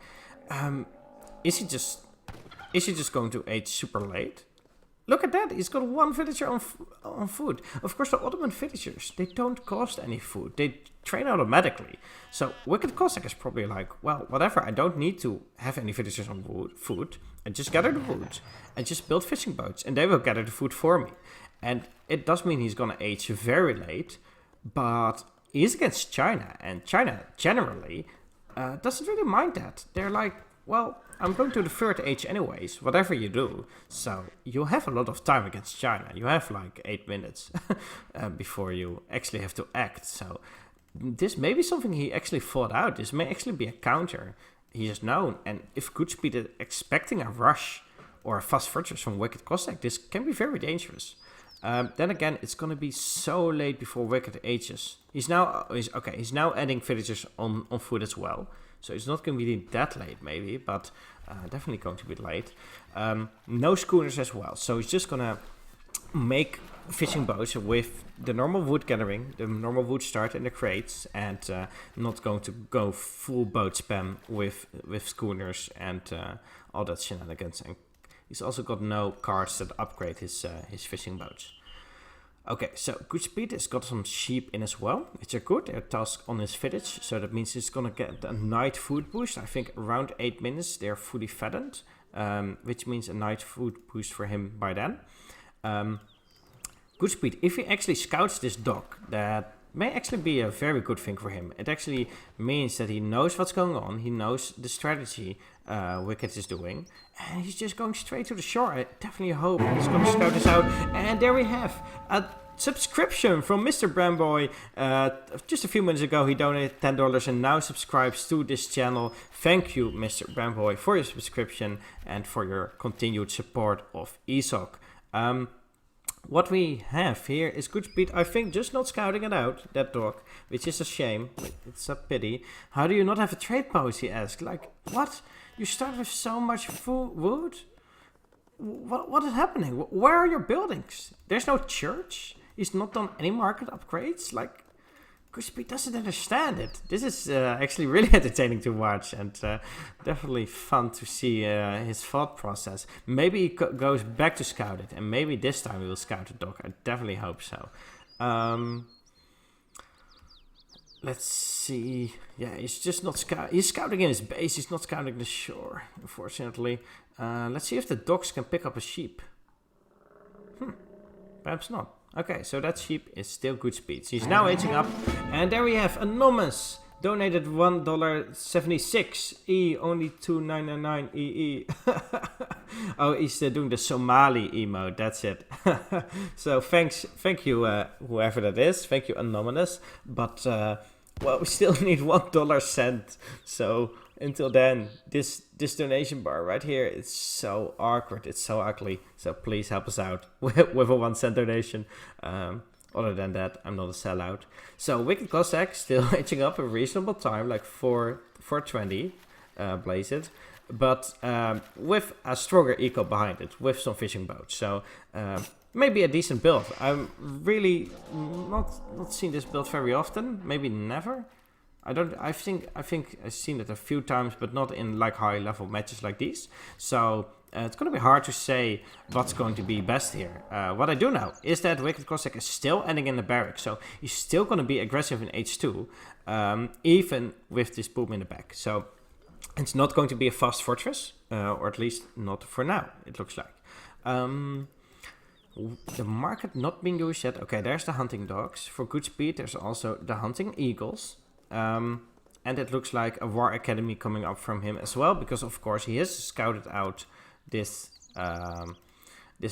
Speaker 1: Is he just going to age super late? Look at that, he's got 1 villager on food. Of course, the Ottoman villagers, they don't cost any food. They train automatically. So WickedCossack is probably like, well, whatever, I don't need to have any villagers on food. I just gather the wood and just build fishing boats, and they will gather the food for me. And it does mean he's gonna age very late, but he's against China, and China generally doesn't really mind that. They're like, well, I'm going to the 3rd age anyways, whatever you do. So you have a lot of time against China. You have like 8 minutes before you actually have to act. So this may be something he actually thought out. This may actually be a counter he has known. And if GoodSpeed is expecting a rush or a fast fortress from WickedCossack, this can be very dangerous. Then again, it's going to be so late before Wicked ages. He's now adding villagers on food as well. So it's not going to be that late maybe, but definitely going to be late. No schooners as well. So he's just going to make fishing boats with the normal wood gathering, the normal wood start in the crates, and not going to go full boat spam with schooners and all that shenanigans. And he's also got no cards that upgrade his fishing boats. Okay, so GoodSpeed has got some sheep in as well, which are good. They're tasked on his village, so that means he's gonna get a night food boost. I think around 8 minutes they're fully fattened, which means a night food boost for him by then. GoodSpeed, if he actually scouts this dog, that may actually be a very good thing for him. It actually means that he knows what's going on, he knows the strategy Wicked is doing, and he's just going straight to the shore. I definitely hope he's going to scout this out. And there we have a subscription from Mr. Bramboy. Just a few minutes ago he donated $10 and now subscribes to this channel. Thank you, Mr. Bramboy, for your subscription and for your continued support of ESOC. What we have here is GoodSpeed, I think, just not scouting it out, that dog, which is a shame. It's a pity. How do you not have a trade post, he asked. Like, what? You start with so much wood? What is happening? Where are your buildings? There's no church? He's not done any market upgrades? Like, GoodSpeed doesn't understand it. This is actually really entertaining to watch and definitely fun to see his thought process. Maybe he goes back to scout it, and maybe this time he will scout the dog. I definitely hope so. Let's see. Yeah, he's just not he's scouting in his base. He's not scouting the shore, unfortunately. Let's see if the dogs can pick up a sheep. Perhaps not. Okay, so that sheep is still GoodSpeed. So he's now aging up. And there we have Anonymous donated $1.76. E only 2.999 EE. Oh, he's doing the Somali emote. That's it. So thank you, whoever that is. Thank you, Anonymous. But well, we still need $1 So until then, this donation bar right here, it's so awkward. It's so ugly. So please help us out with a 1 cent donation. Other than that, I'm not a sellout. So WickedCossack still hitching up a reasonable time, like 420, blaze it. But with a stronger eco behind it, with some fishing boats. So maybe a decent build. I'm really not seen this build very often. Maybe never. I think I've seen it a few times, but not in like high level matches like these. So it's going to be hard to say what's going to be best here. What I do know is that WickedCossack is still ending in the barrack. So he's still going to be aggressive in H2, even with this boom in the back. So it's not going to be a fast fortress, or at least not for now, it looks like. The market not being used yet. Okay, there's the hunting dogs. For GoodSpeed, there's also the hunting eagles. And it looks like a war academy coming up from him as well, because of course he has scouted out this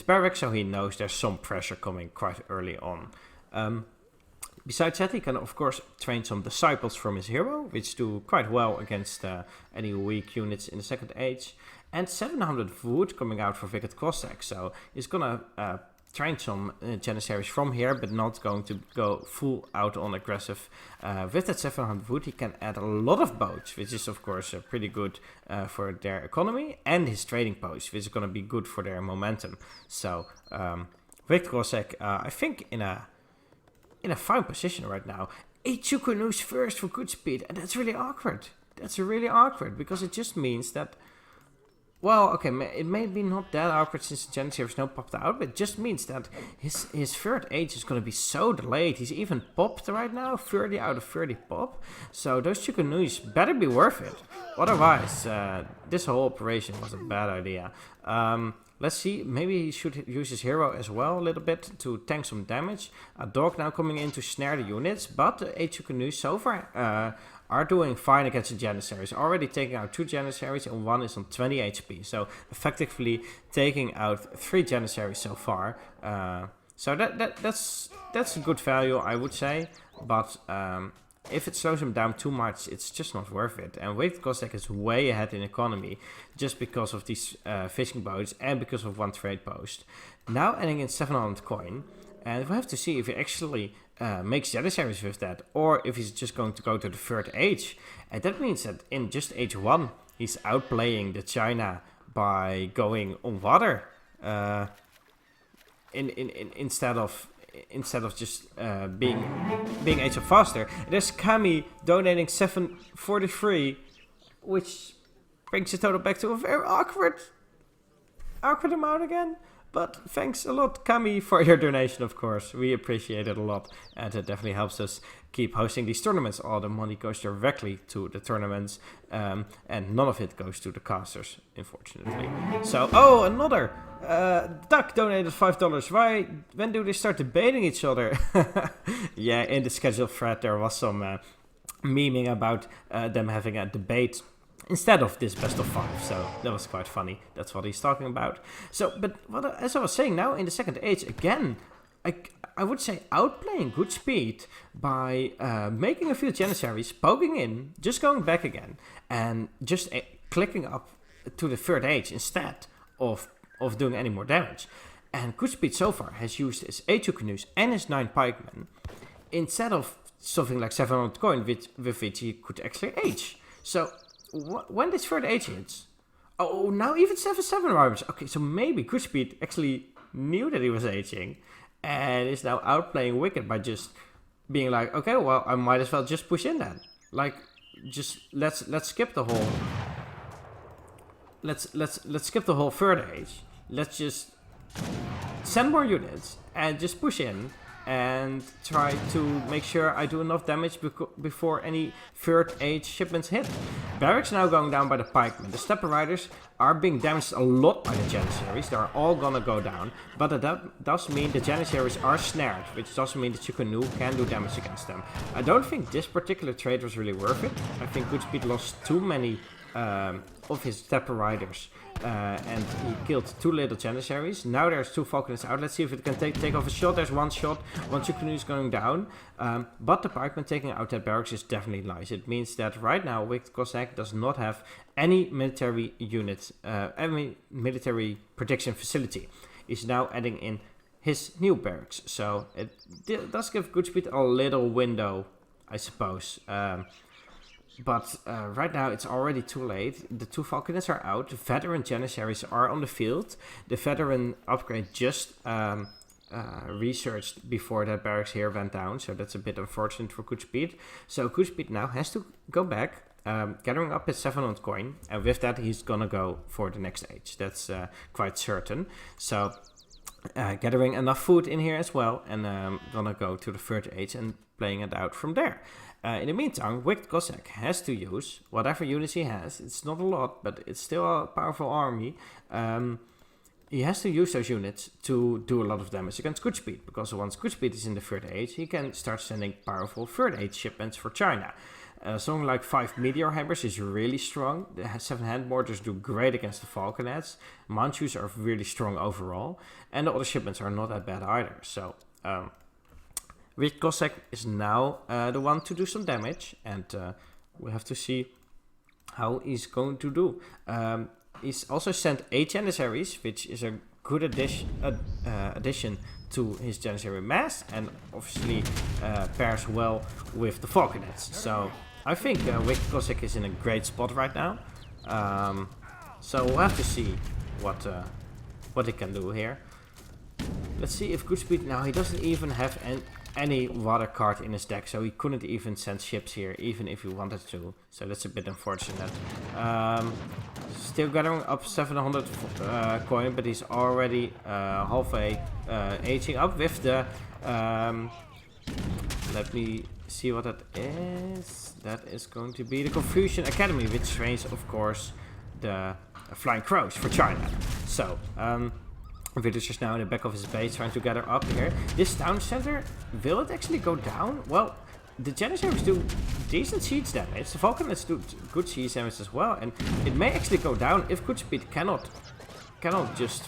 Speaker 1: barrack, so he knows there's some pressure coming quite early on. Besides that, he can of course train some disciples from his hero, which do quite well against any weak units in the second age. And 700 wood coming out for WickedCossack, so he's gonna train some Janissaries from here, but not going to go full out on aggressive. With that 700 wood, he can add a lot of boats, which is of course pretty good for their economy, and his trading posts, which is going to be good for their momentum. So WickedCossack, I think in a fine position right now. 8 canoes first for GoodSpeed, and that's really awkward. That's really awkward, because it just means that, well, okay, it may be not that awkward since the Janissary is now popped out, but it just means that his third age is going to be so delayed. He's even popped right now, 30 out of 30 pop. So those 2 canoes better be worth it. Otherwise, this whole operation was a bad idea. Let's see, maybe he should use his hero as well a little bit to tank some damage. A dog now coming in to snare the units, but the 8 canoes so far are doing fine against the Janissaries. Already taking out 2 Janissaries and 1 is on 20 HP. So effectively taking out 3 Janissaries so far. So that's a good value, I would say. But if it slows him down too much, it's just not worth it. And WickedCossack is way ahead in economy just because of these fishing boats and because of 1 trade post. Now adding in 700 coin. And we have to see if he actually makes Janissaries with that, or if he's just going to go to the third age. And that means that in just age 1, he's outplaying the China by going on water instead of just being age up faster. There's Kami donating 743, which brings the total back to a very awkward amount again. But thanks a lot, Kami, for your donation, of course. We appreciate it a lot. And it definitely helps us keep hosting these tournaments. All the money goes directly to the tournaments. And none of it goes to the casters, unfortunately. So, oh, another. Duck donated $5. When do they start debating each other? Yeah, in the scheduled thread, there was some memeing about them having a debate instead of this best of 5, so that was quite funny. That's what he's talking about. So, but as I was saying, now in the second age, again, I would say outplaying GoodSpeed by making a few Janissaries, poking in, just going back again, and just clicking up to the third age instead of doing any more damage. And GoodSpeed so far has used his 8 canoes and his 9 pikemen instead of something like 700 coin with which he could actually age. So when this third age hits, oh, now even 7 rivals. Okay, so maybe GoodSpeed actually knew that he was aging and is now outplaying Wicked by just being like, okay, well, I might as well just push in then. Like, just let's skip the whole. Let's skip the whole third age. Let's just send more units and just push in and try to make sure I do enough damage before any third age shipments hit. Barracks now going down by the pikemen. The stepper riders are being damaged a lot by the Janissaries. They're all gonna go down, but that does mean the Janissaries are snared, which does mean that Chukunu can do damage against them. I don't think this particular trade was really worth it. I think GoodSpeed lost too many of his stepper riders, and he killed too little Janissaries. Now there's 2 falconets out. Let's see if it can take off a shot. There's 1 shot, 1 Chukunu is going down, but the pikeman taking out that barracks is definitely nice. It means that right now Wicked Cossack does not have any military units, any military protection facility. He's now adding in his new barracks, so it does give GoodSpeed a little window, I suppose. But right now it's already too late. The 2 falconets are out. The veteran Janissaries are on the field. The veteran upgrade just researched before that barracks here went down, so that's a bit unfortunate for GoodSpeed. So GoodSpeed now has to go back, gathering up his 700 coin, and with that he's gonna go for the next age. That's quite certain. So gathering enough food in here as well, and gonna go to the third age and playing it out from there. In the meantime, Wicked Cossack has to use whatever units he has. It's not a lot, but it's still a powerful army. He has to use those units to do a lot of damage against GoodSpeed, because once GoodSpeed is in the third age, he can start sending powerful third age shipments for China. Something like 5 meteor hammers is really strong. The 7 hand mortars do great against the falconets. Manchus are really strong overall, and the other shipments are not that bad either. So Wicked Cossack is now the one to do some damage, and we have to see how he's going to do. He's also sent 8 Janissaries, which is a good addition to his Janissary mass, and obviously pairs well with the falconets. So I think Wicked Cossack is in a great spot right now. So we'll have to see what he can do here. Let's see if GoodSpeed, now he doesn't even have any water card in his deck, so he couldn't even send ships here, even if he wanted to. So that's a bit unfortunate. Still gathering up 700 coin, but he's already halfway aging up with the... let me see what that is. That is going to be the Confucian Academy, which trains, of course, the Flying Crows for China. So, villagers now in the back of his base trying to gather up here. This town center, will it actually go down? Well, the Janissaries do decent siege damage. The falconets do good siege damage as well, and it may actually go down if GoodSpeed cannot just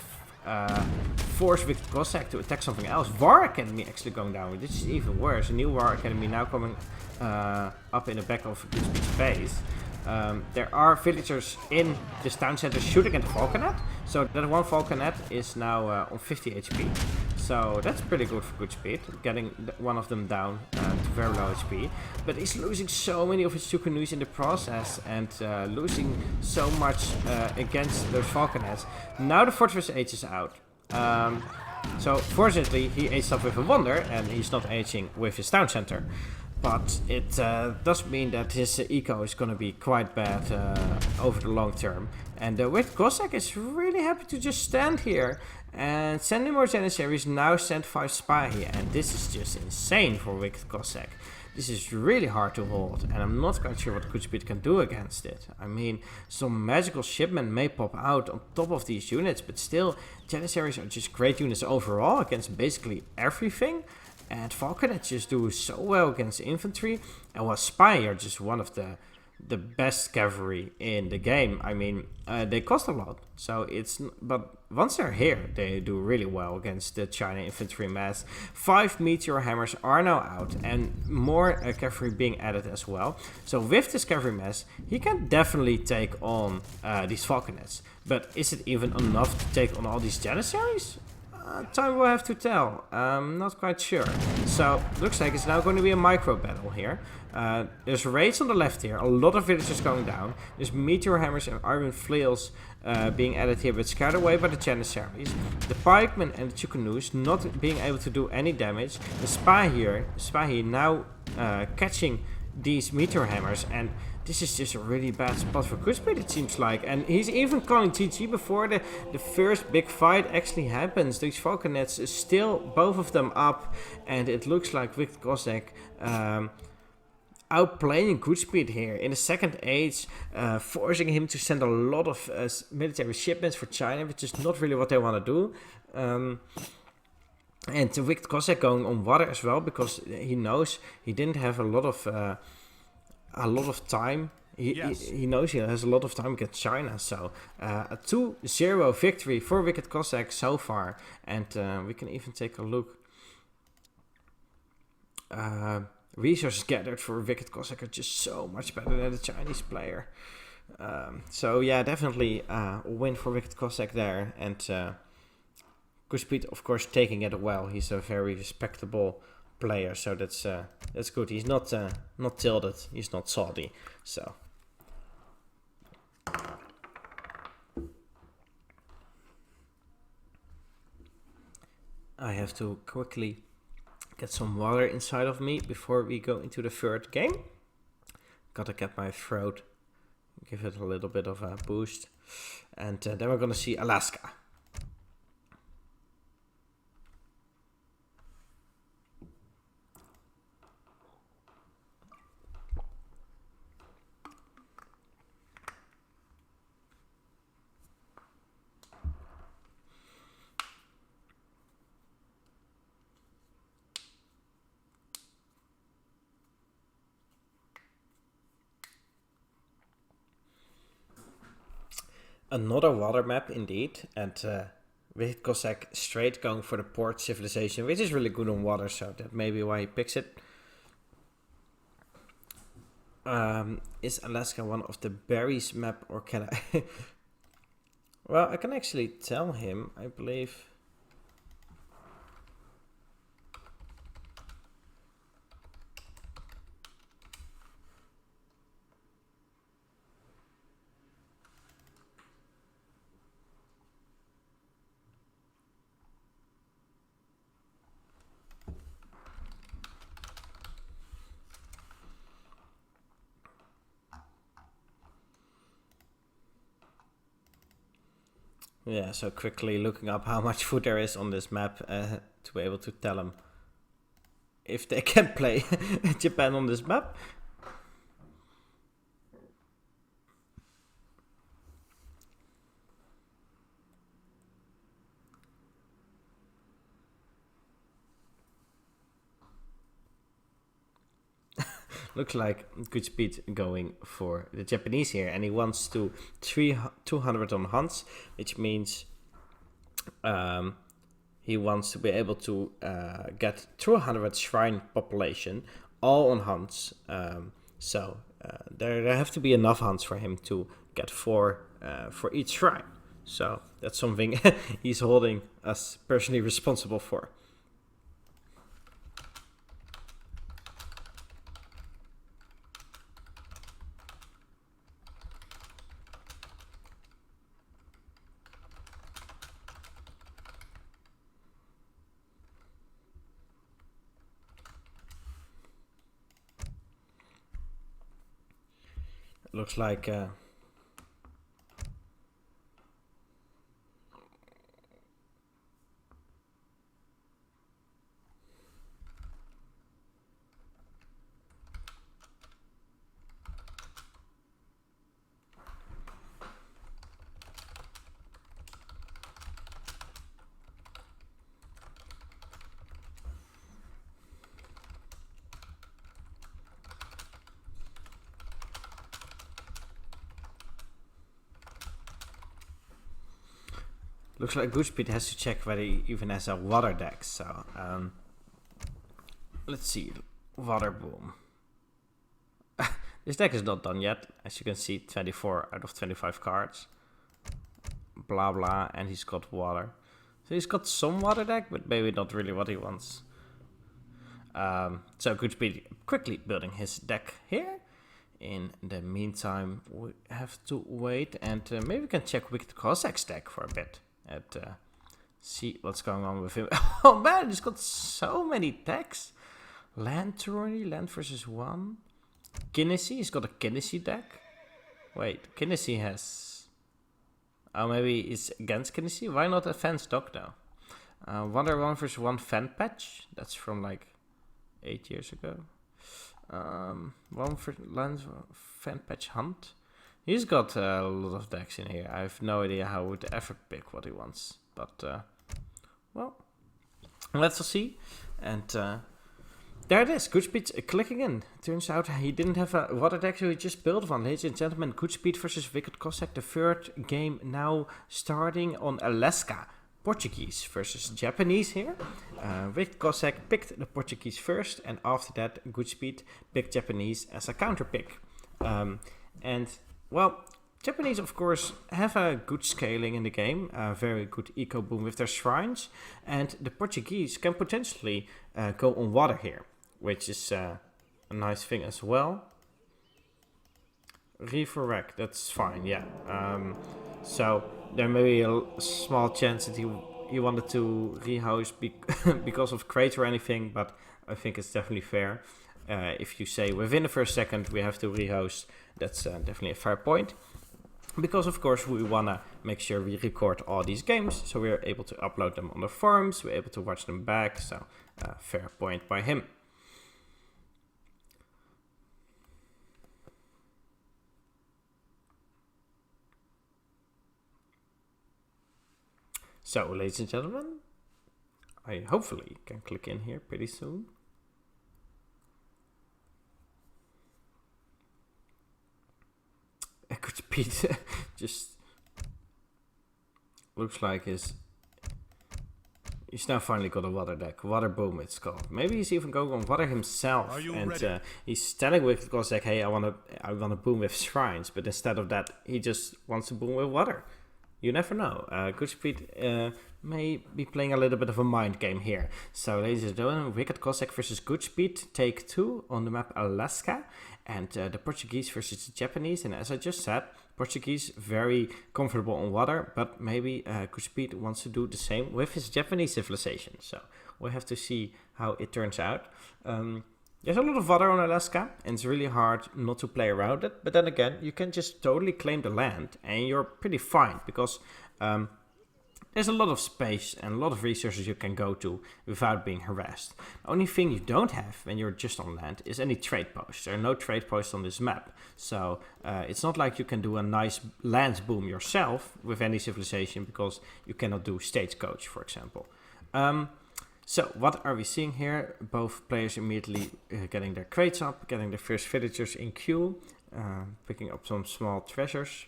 Speaker 1: force Wicked Cossack to attack something else. War Academy actually going down. This is even worse. A new War Academy now coming up in the back of GoodSpeed's base. There are villagers in this town center shooting at the falconet, so that 1 falconet is now on 50 HP. So that's pretty good for GoodSpeed, getting one of them down to very low HP. But he's losing so many of his Chukunus in the process, and losing so much against those falconets. Now the Fortress Age is out. So fortunately he aged up with a wonder, and he's not aging with his town center. But it does mean that his eco is going to be quite bad over the long term. And Wicked Cossack is really happy to just stand here and sending more Janissaries. Now send 5 spy here, and this is just insane for Wicked Cossack. This is really hard to hold, and I'm not quite sure what GoodSpeed can do against it. I mean, some magical shipment may pop out on top of these units, but still, Janissaries are just great units overall against basically everything. And falconets just do so well against infantry, and while spy are just one of the best cavalry in the game. I mean, they cost a lot, so but once they're here, they do really well against the China infantry mass. 5 meteor hammers are now out, and more cavalry being added as well. So with this cavalry mass, he can definitely take on these falconets. But is it even enough to take on all these Janissaries? Time will have to tell. Not quite sure. So, looks like it's now going to be a micro battle here. There's raids on the left here. A lot of villagers going down. There's meteor hammers and iron flails being added here, but scared away by the Janissaries. The pikemen and the Chukunus not being able to do any damage. The spy here now catching these meteor hammers, and this is just a really bad spot for GoodSpeed, it seems like. And he's even calling GG before the first big fight actually happens. These falconets is still both of them up, and it looks like WickedCossack outplaying GoodSpeed here in the second age, forcing him to send a lot of military shipments for China, which is not really what they want to do. And WickedCossack going on water as well, because he knows he didn't have a lot of time. He knows he has a lot of time against China. So a 2-0 victory for WickedCossack so far. And we can even take a look. Resources gathered for WickedCossack are just so much better than the Chinese player. So yeah, definitely a win for WickedCossack there. And GoodSpeed, of course, taking it well. He's a very respectable player, so that's good. He's not tilted. He's not salty. So I have to quickly get some water inside of me before we go into the third game. Gotta get my throat, give it a little bit of a boost, and then we're gonna see Alaska. Another water map indeed, and WickedCossack straight going for the port civilization, which is really good on water, so that may be why he picks it. Is Alaska one of the berries map, or can I? Well, I can actually tell him, I believe. Yeah, so quickly looking up how much food there is on this map to be able to tell them if they can play Japan on this map. Looks like GoodSpeed going for the Japanese here, and he wants to 200 on hunts, which means he wants to be able to get 200 shrine population all on hunts. So there have to be enough hunts for him to get 4 for each shrine. So that's something he's holding us personally responsible for. Looks like looks like GoodSpeed has to check whether he even has a water deck. So let's see, water boom. This deck is not done yet, as you can see. 24 out of 25 cards. Blah blah, and he's got water. So he's got some water deck, but maybe not really what he wants. So GoodSpeed quickly building his deck here. In the meantime, we have to wait, and maybe we can check WickedCossack's deck for a bit. And see what's going on with him. Oh man, he's got so many decks. Land tourney, land versus 1. Kinnisi, he's got a Kinnisi deck. Wait, Kinnisi has... Oh, maybe it's against Kinnisi? Why not Advanced Dog though? Wonder 1 vs 1 fan patch. That's from like 8 years ago. One for Lens fan patch hunt. He's got a lot of decks in here. I have no idea how he would ever pick what he wants. But, well, let's see. And there it is. GoodSpeed clicking in. Turns out he didn't have a water deck, so he just built one. Ladies and gentlemen, GoodSpeed versus WickedCossack. The third game now starting on Alaska. Portuguese versus Japanese here. WickedCossack picked the Portuguese first, and after that, GoodSpeed picked Japanese as a counter pick. And well, Japanese, of course, have a good scaling in the game, a very good eco boom with their shrines, and the Portuguese can potentially go on water here, which is a nice thing as well. Resurrect, that's fine, yeah. So there may be a small chance that he wanted to rehouse because of crate or anything, but I think it's definitely fair. If you say within the first second we have to rehost, that's definitely a fair point. Because of course we want to make sure we record all these games, so we're able to upload them on the forums, we're able to watch them back, so fair point by him. So, ladies and gentlemen, I hopefully can click in here pretty soon. GoodSpeed just looks like he's now finally got a water deck. Water boom, it's called. Maybe he's even going on water himself, and he's telling WickedCossack, "Hey, I wanna boom with shrines," but instead of that, he just wants to boom with water. You never know. GoodSpeed may be playing a little bit of a mind game here. So, ladies and gentlemen, WickedCossack versus GoodSpeed, take 2 on the map Alaska, and the Portuguese versus the Japanese. And as I just said, Portuguese very comfortable on water, but maybe GoodSpeed wants to do the same with his Japanese civilization. So we'll have to see how it turns out. There's a lot of water on Alaska, and it's really hard not to play around it. But then again, you can just totally claim the land, and you're pretty fine, because there's a lot of space and a lot of resources you can go to without being harassed. The only thing you don't have when you're just on land is any trade posts. There are no trade posts on this map. So it's not like you can do a nice land boom yourself with any civilization, because you cannot do stagecoach, for example. So what are we seeing here? Both players immediately getting their crates up, getting their first villagers in queue, picking up some small treasures.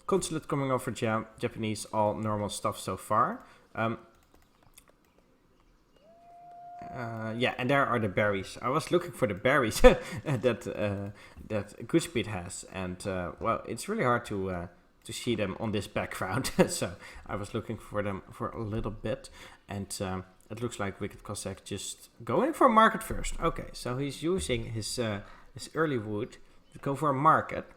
Speaker 1: Consulate coming over Japanese, all normal stuff so far. Yeah, and there are the berries. I was looking for the berries that GoodSpeed has, and well, it's really hard to see them on this background. So I was looking for them for a little bit, and it looks like WickedCossack just going for a market first. Okay, so he's using his early wood to go for a market,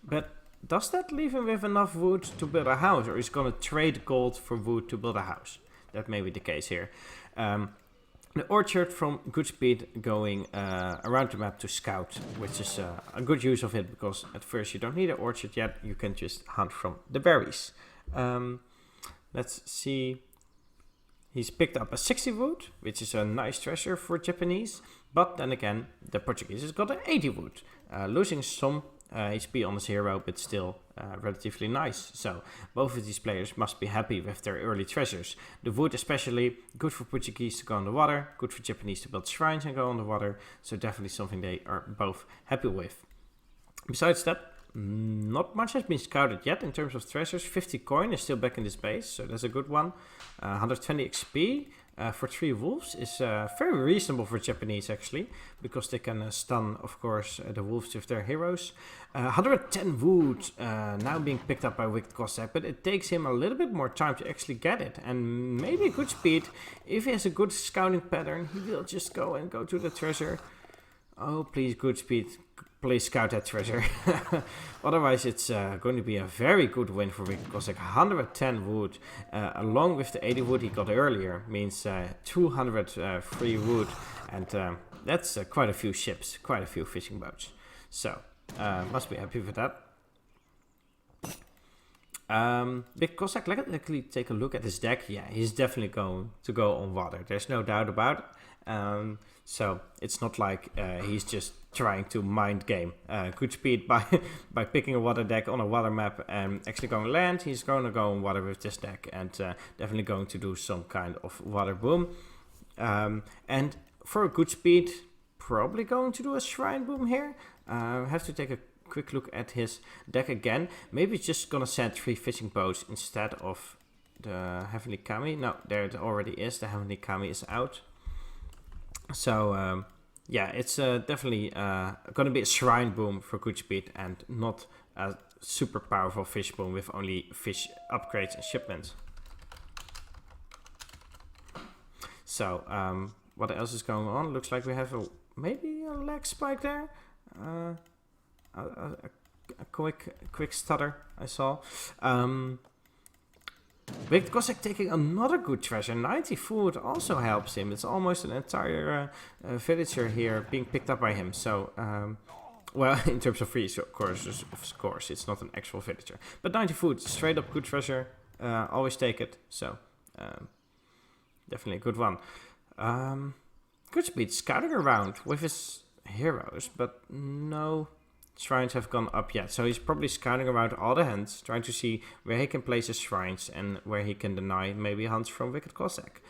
Speaker 1: but does that leave him with enough wood to build a house, or is he going to trade gold for wood to build a house? That may be the case here. The orchard from GoodSpeed going around the map to scout, which is a good use of it, because at first you don't need an orchard yet, you can just hunt from the berries. Let's see. He's picked up a 60 wood, which is a nice treasure for Japanese, but then again, the Portuguese has got an 80 wood, losing some HP on his hero, but still relatively nice. So both of these players must be happy with their early treasures. The wood especially, good for Portuguese to go on the water, good for Japanese to build shrines and go on the water, so definitely something they are both happy with. Besides that, not much has been scouted yet in terms of treasures. 50 coin is still back in this base, so that's a good one. 120 XP for 3 wolves is very reasonable for Japanese, actually, because they can stun, of course, the wolves with their heroes. 110 wood now being picked up by WickedCossack, but it takes him a little bit more time to actually get it. And maybe GoodSpeed, if he has a good scouting pattern, he will just go to the treasure. Oh, please, GoodSpeed, please scout that treasure. Otherwise, it's going to be a very good win for WickedCossack. 110 wood, along with the 80 wood he got earlier, means 200 free wood. And that's quite a few ships, quite a few fishing boats. So, must be happy with that. WickedCossack, let's actually take a look at his deck. Yeah, he's definitely going to go on water. There's no doubt about it. So it's not like he's just trying to mind game GoodSpeed by picking a water deck on a water map and actually going land. He's going to go on water with this deck and definitely going to do some kind of water boom. And for a GoodSpeed, probably going to do a shrine boom here. Have to take a quick look at his deck again. Maybe it's just gonna send 3 fishing boats instead of the Heavenly Kami. No, there it already is. The Heavenly Kami is out. So yeah, it's definitely gonna be a shrine boom for GoodSpeed and not a super powerful fish boom with only fish upgrades and shipments. So what else is going on? Looks like we have maybe a lag spike there. A quick stutter I saw. WickedCossack taking another good treasure. 90 food also helps him. It's almost an entire villager here being picked up by him. So, well, in terms of free, so of course, it's not an actual villager. But 90 food, straight up good treasure. Always take it. So, definitely a good one. GoodSpeed scouting around with his heroes, but no shrines have gone up yet. So he's probably scouting around all the hands, trying to see where he can place his shrines and where he can deny maybe hunts from WickedCossack.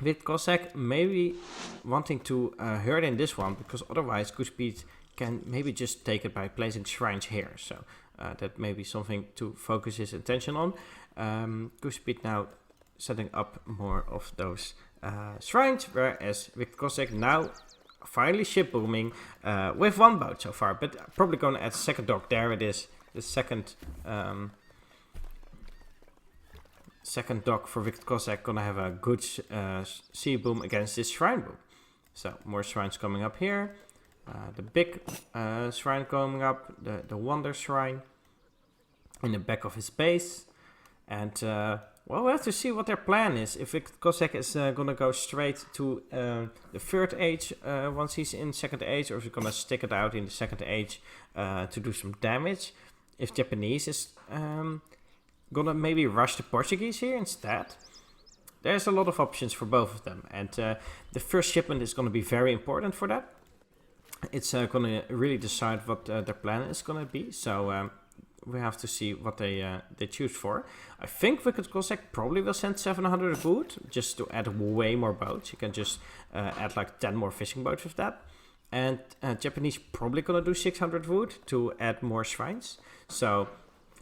Speaker 1: WickedCossack maybe wanting to hurt in this one, because otherwise GoodSpeed can maybe just take it by placing shrines here. So that may be something to focus his attention on. GoodSpeed now setting up more of those shrines, whereas WickedCossack now finally ship booming with 1 boat so far, but probably going to add a second dock. There it is, the second dock for WickedCossack, gonna have a good sea boom against this shrine boom. So more shrines coming up here, the big shrine coming up, the Wonder Shrine in the back of his base, and well, we'll have to see what their plan is. If WickedCossack is gonna go straight to the 3rd age once he's in 2nd age, or if he's gonna stick it out in the 2nd age to do some damage. If Japanese is gonna maybe rush the Portuguese here instead. There's a lot of options for both of them, and the first shipment is gonna be very important for that. It's gonna really decide what their plan is gonna be. So we have to see what they choose for. I think WickedCossack probably will send 700 wood just to add way more boats. You can just add like 10 more fishing boats with that. And Japanese probably gonna do 600 wood to add more shrines. So,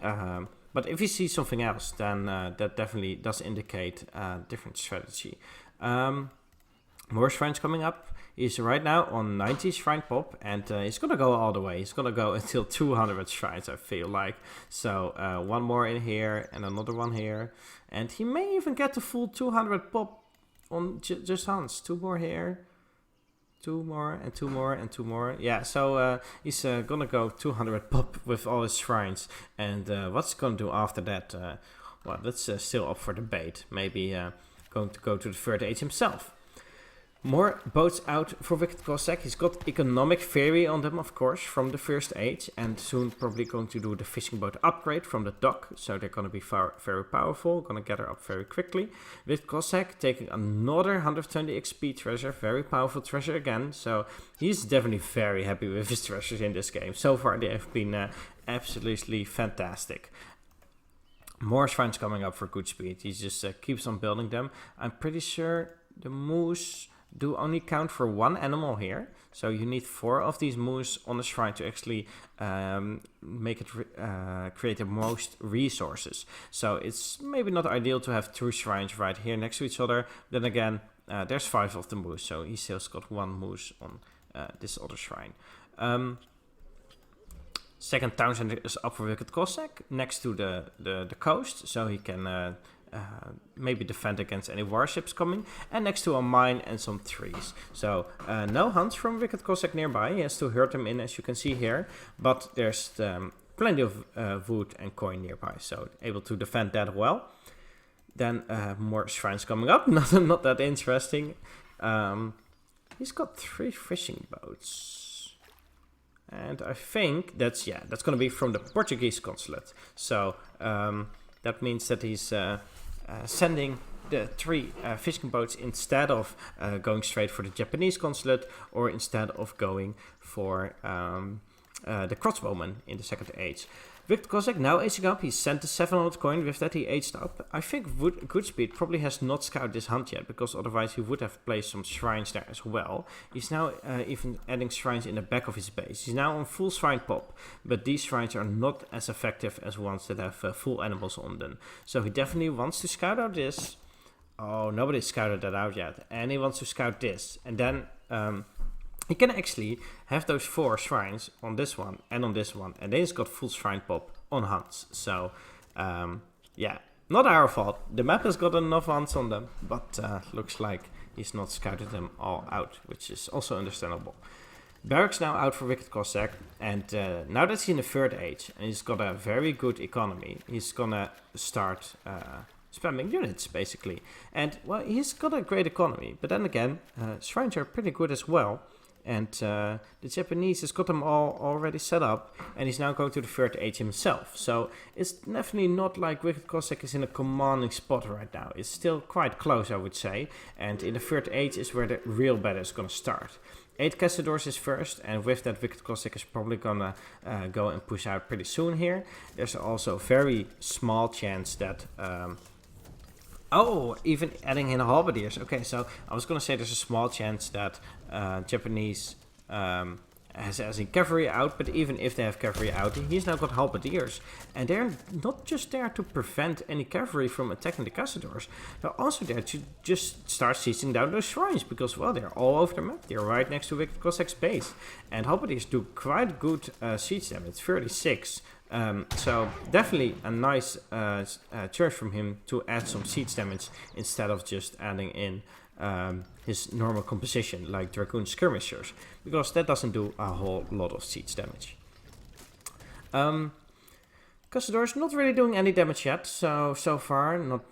Speaker 1: but if you see something else, then that definitely does indicate a different strategy. More shrines coming up. He's right now on 90 shrine pop, and he's gonna go all the way. He's gonna go until 200 shrines, I feel like. So 1 more in here and another one here, and he may even get the full 200 pop on just Hans. 2 more here, 2 more and 2 more and 2 more. Yeah, so he's gonna go 200 pop with all his shrines, and what's he gonna do after that? Well, that's still up for debate. Maybe going to go to the 3rd age himself. More boats out for WickedCossack. He's got economic theory on them, of course, from the 1st age, and soon probably going to do the fishing boat upgrade from the dock. So they're going to be very powerful, going to gather up very quickly. WickedCossack taking another 120 XP treasure, very powerful treasure again. So he's definitely very happy with his treasures in this game. So far they have been absolutely fantastic. More shrines coming up for GoodSpeed. He just keeps on building them. I'm pretty sure the moose do only count for 1 animal here, so you need 4 of these moose on the shrine to actually make it create the most resources. So it's maybe not ideal to have 2 shrines right here next to each other. Then again, there's 5 of the moose, so he still's got 1 moose on this other shrine. Second town center is up for WickedCossack next to the coast, so he can maybe defend against any warships coming, and next to a mine and some trees. So no hunts from WickedCossack nearby. He has to herd them in, as you can see here, but there's plenty of wood and coin nearby, so able to defend that well. Then more shrines coming up, not that interesting. He's got 3 fishing boats. And I think that's going to be from the Portuguese consulate. So that means that he's sending the 3 fishing boats instead of going straight for the Japanese consulate, or instead of going for the crossbowmen in the second age. WickedCossack now aging up. He sent the 700 coin. With that he aged up. I think GoodSpeed probably has not scouted this hunt yet, because otherwise he would have placed some shrines there as well. He's now even adding shrines in the back of his base. He's now on full shrine pop, but these shrines are not as effective as ones that have full animals on them. So he definitely wants to scout out this. Oh, nobody scouted that out yet. And he wants to scout this. And then he can actually have those 4 shrines on this one and on this one. And then he's got full shrine pop on hunts. So, yeah, not our fault. The map has got enough hunts on them. But looks like he's not scouted them all out, which is also understandable. Barracks now out for WickedCossack. And now that he's in the 3rd age and he's got a very good economy, he's gonna start spamming units, basically. And, well, he's got a great economy. But then again, shrines are pretty good as well. And the Japanese has got them all already set up. And he's now going to the 3rd age himself. So it's definitely not like WickedCossack is in a commanding spot right now. It's still quite close, I would say. And in the 3rd age is where the real battle is going to start. 8 Castadors is first, and with that WickedCossack is probably gonna go and push out pretty soon here. There's also a very small chance that... oh, even adding in halberdiers. Okay, so I was gonna say there's a small chance that Japanese has cavalry out, but even if they have cavalry out, he's now got halberdiers. And they're not just there to prevent any cavalry from attacking the Castadors. They're also there to just start sieging down those shrines, because, well, they're all over the map. They're right next to WickedCossack's base. And halberdiers do quite good siege damage, 36. So definitely a nice choice from him to add some siege damage instead of just adding in his normal composition like Dragoon Skirmishers, because that doesn't do a whole lot of siege damage. Castador's not really doing any damage yet, so far not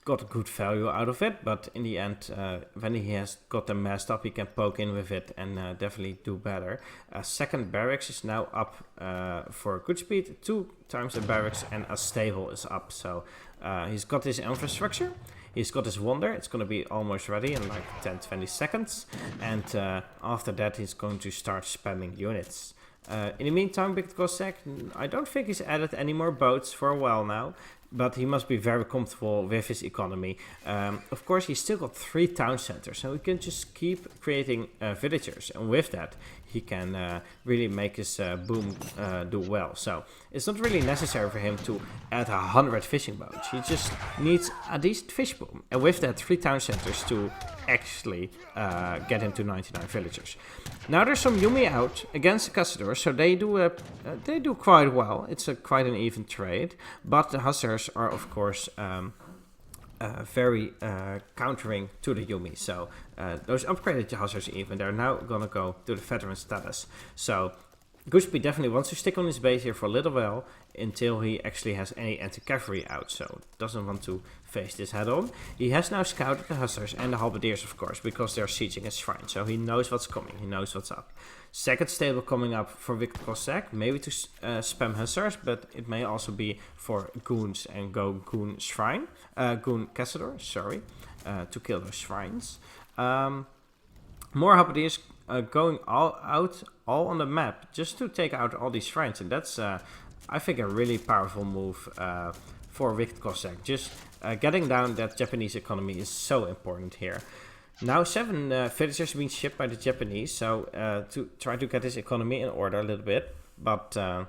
Speaker 1: got a good value out of it, but in the end, when he has got them messed up, he can poke in with it and definitely do better. Second barracks is now up for GoodSpeed, 2 times a barracks, and a stable is up, so he's got his infrastructure. He's got his wonder. It's going to be almost ready in like 10-20 seconds. And after that, he's going to start spamming units. In the meantime, WickedCossack, I don't think he's added any more boats for a while now. But he must be very comfortable with his economy. Of course, he's still got 3 town centers. So he can just keep creating villagers. And with that, he can really make his boom do well. So it's not really necessary for him to add 100 fishing boats. He just needs a decent fish boom. And with that, 3 town centers to actually get him to 99 villagers. Now there's some Yumi out against the Castadors, so they do quite well. It's quite an even trade, but the Hussars are of course very countering to the Yumi. So those upgraded Hussars even, they're now gonna go to the veteran status. So GoodSpeed definitely wants to stick on his base here for a little while until he actually has any anti-cavalry out, so doesn't want to face this head on. He has now scouted the Hussars and the Halberdiers, of course, because they're sieging his shrine, so he knows what's coming, he knows what's up. Second stable coming up for WickedCossack, maybe to spam Hussars, but it may also be for Goons and go Goon Shrine, Goon Castador, sorry, to kill those shrines. More Halberdiers going all on the map just to take out all these shrines, and that's I think a really powerful move for WickedCossack. Just getting down that Japanese economy is so important here. Now 7 villagers being shipped by the Japanese, so to try to get his economy in order a little bit, but I'm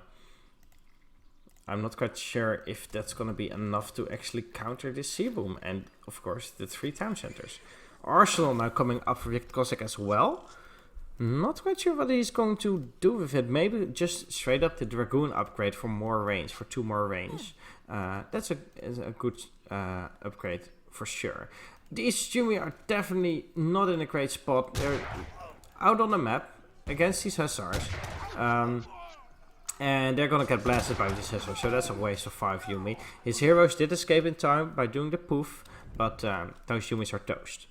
Speaker 1: not quite sure if that's going to be enough to actually counter this sea boom, and of course the 3 town centers. Arsenal now coming up for WickedCossack as well. Not quite sure what he's going to do with it. Maybe just straight up the Dragoon upgrade for more range, for 2 more range. That's a good upgrade for sure. These Yumi are definitely not in a great spot. They're out on the map against these Hussars. And they're gonna get blasted by these Hussars, so that's a waste of 5 Yumi. His heroes did escape in time by doing the poof, but those Yumis are toast.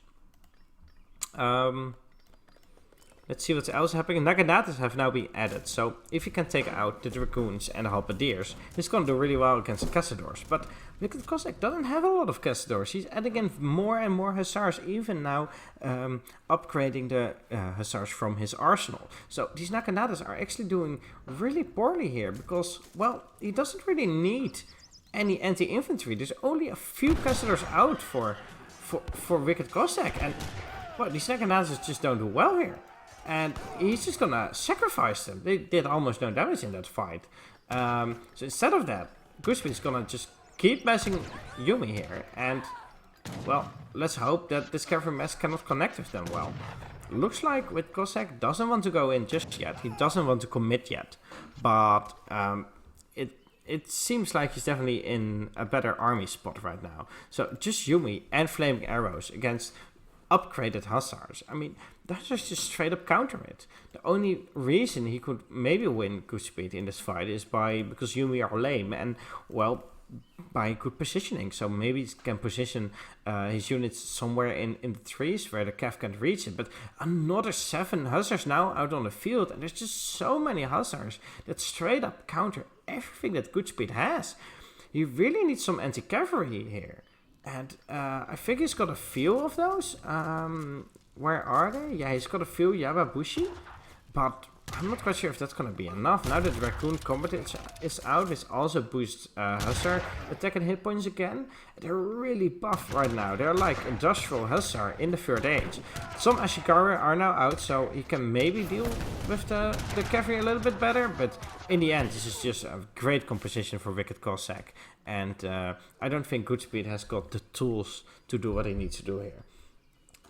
Speaker 1: Let's see what's else happening. Naganatas have now been added, so if he can take out the Dragoons and the Halberdiers, he's gonna do really well against the Cazadors. But WickedCossack doesn't have a lot of Cazadors. He's adding in more and more Hussars, even now upgrading the Hussars from his arsenal. So these Naganatas are actually doing really poorly here, because, well, he doesn't really need any anti-infantry. There's only a few Cazadors out for WickedCossack, and, well, these Naganatas just don't do well here. And he's just gonna sacrifice them. They did almost no damage in that fight. So instead of that, GoodSpeed is gonna just keep messing Yumi here. And, well, let's hope that this cavalry mess cannot connect with them well. Looks like WickedCossack doesn't want to go in just yet. He doesn't want to commit yet. But it seems like he's definitely in a better army spot right now. So just Yumi and Flaming Arrows against upgraded Hussars. I mean, the Hussars just straight up counter it. The only reason he could maybe win GoodSpeed in this fight is because Yumi are lame and, well, by good positioning. So maybe he can position his units somewhere in the trees where the Cav can't reach it. But another 7 Hussars now out on the field, and there's just so many Hussars that straight up counter everything that GoodSpeed has. He really needs some anti-cavalry here. And I think he's got a few of those. Where are they? Yeah, he's got a few Yababushi. But I'm not quite sure if that's going to be enough. Now that Raccoon Combat is out, which also boosts Hussar attack and hit points again. They're really buff right now. They're like Industrial Hussar in the 3rd age. Some Ashikaru are now out, so he can maybe deal with the cavalry a little bit better. But in the end, this is just a great composition for WickedCossack. And I don't think GoodSpeed has got the tools to do what he needs to do here.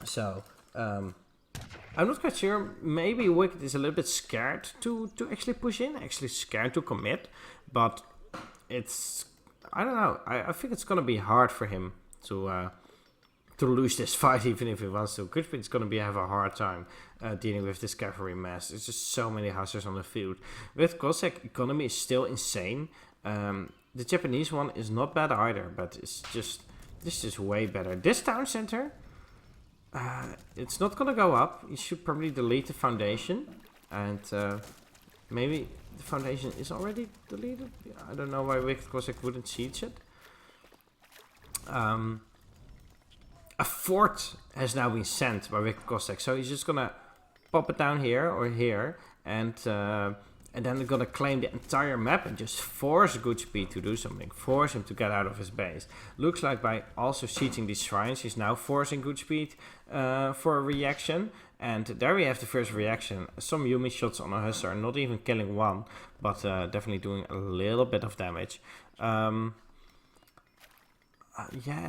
Speaker 1: So, I'm not quite sure. Maybe Wicked is a little bit scared to actually push in, actually scared to commit. But it's, I don't know. I think it's going to be hard for him to lose this fight, even if he wants to. GoodSpeed is going to have a hard time dealing with this cavalry mass. There's just so many Hussars on the field. WickedCossack economy is still insane. The Japanese one is not bad either, but it's just, this is way better. This town center, it's not gonna go up. You should probably delete the foundation, and maybe the foundation is already deleted. I don't know why WickedCossack wouldn't siege it. A fort has now been sent by WickedCossack, so he's just gonna pop it down here or here, and then they're gonna claim the entire map and just force GoodSpeed to do something. Force him to get out of his base. Looks like by also sieging these shrines, he's now forcing GoodSpeed for a reaction. And there we have the first reaction. Some Yumi shots on a Hussar, not even killing one, but definitely doing a little bit of damage. Yeah,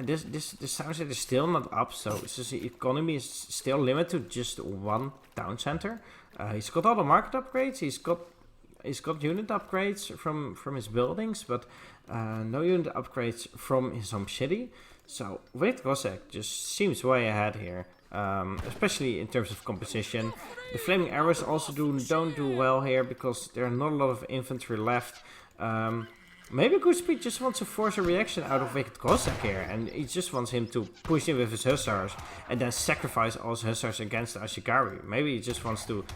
Speaker 1: this town center is still not up, so it's just the economy is still limited to just one town center. He's got all the market upgrades. He's got unit upgrades from his buildings, but no unit upgrades from his home city. So WickedCossack just seems way ahead here, especially in terms of composition. The Flaming Arrows also don't do well here because there are not a lot of infantry left. Maybe GoodSpeed just wants to force a reaction out of WickedCossack here, and he just wants him to push in with his Hussars and then sacrifice all his Hussars against the Ashikaru. Maybe he just wants to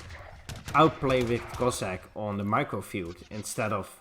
Speaker 1: outplay WickedCossack on the microfield instead of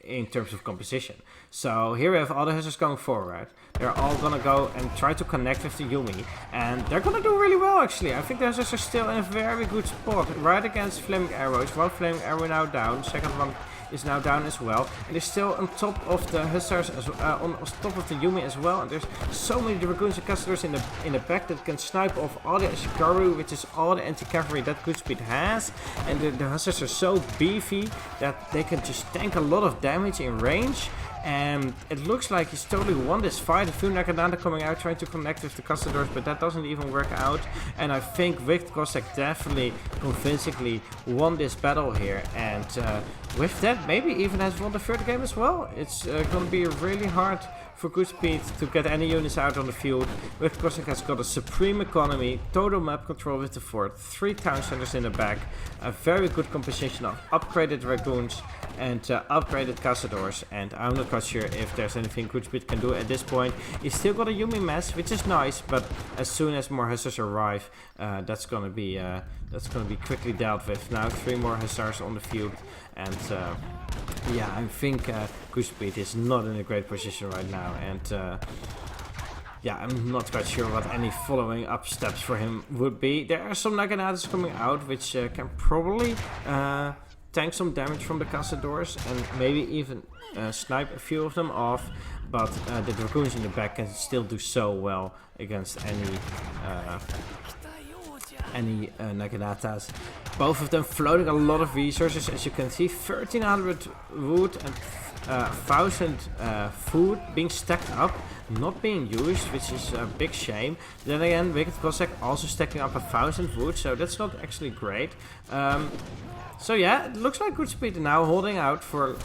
Speaker 1: in terms of composition. So here we have all the Hussars going forward. They're all gonna go and try to connect with the Yumi, and they're gonna do really well actually. I think the Hussars are still in a very good spot, right against Flaming Arrows. One Flaming Arrow now down, second one is now down as well, and they're still on top of the Hussars on top of the Yumi as well. And there's so many Dragoons and Castors in the back that can snipe off all the Ashikaru, which is all the anti-cavalry that GoodSpeed has. And the Hussars are so beefy that they can just tank a lot of damage in range. And it looks like he's totally won this fight. A few Nagadana coming out trying to connect with the Castadors, but that doesn't even work out. And I think WickedCossack definitely convincingly won this battle here. And with that, maybe even has won the third game as well. It's going to be really hard for GoodSpeed to get any units out on the field. WickedCossack has got a supreme economy, total map control with the fort, 3 town centers in the back, a very good composition of upgraded Dragoons and upgraded Cazadors, and I'm not quite sure if there's anything GoodSpeed can do at this point. He's still got a Yumi mess, which is nice, but as soon as more hussars arrive, that's gonna be quickly dealt with. Now 3 more hussars on the field, and yeah, I think GoodSpeed is not in a great position right now, and yeah, I'm not quite sure what any following up steps for him would be. There are some Naganatas coming out, which can probably tank some damage from the castadors and maybe even snipe a few of them off. But the Dragoons in the back can still do so well against any Naganatas. Both of them floating a lot of resources, as you can see, 1300 wood and 1000 food being stacked up, not being used, which is a big shame. Then again, WickedCossack also stacking up 1000 wood, so that's not actually great. So yeah, it looks like GoodSpeed now holding out for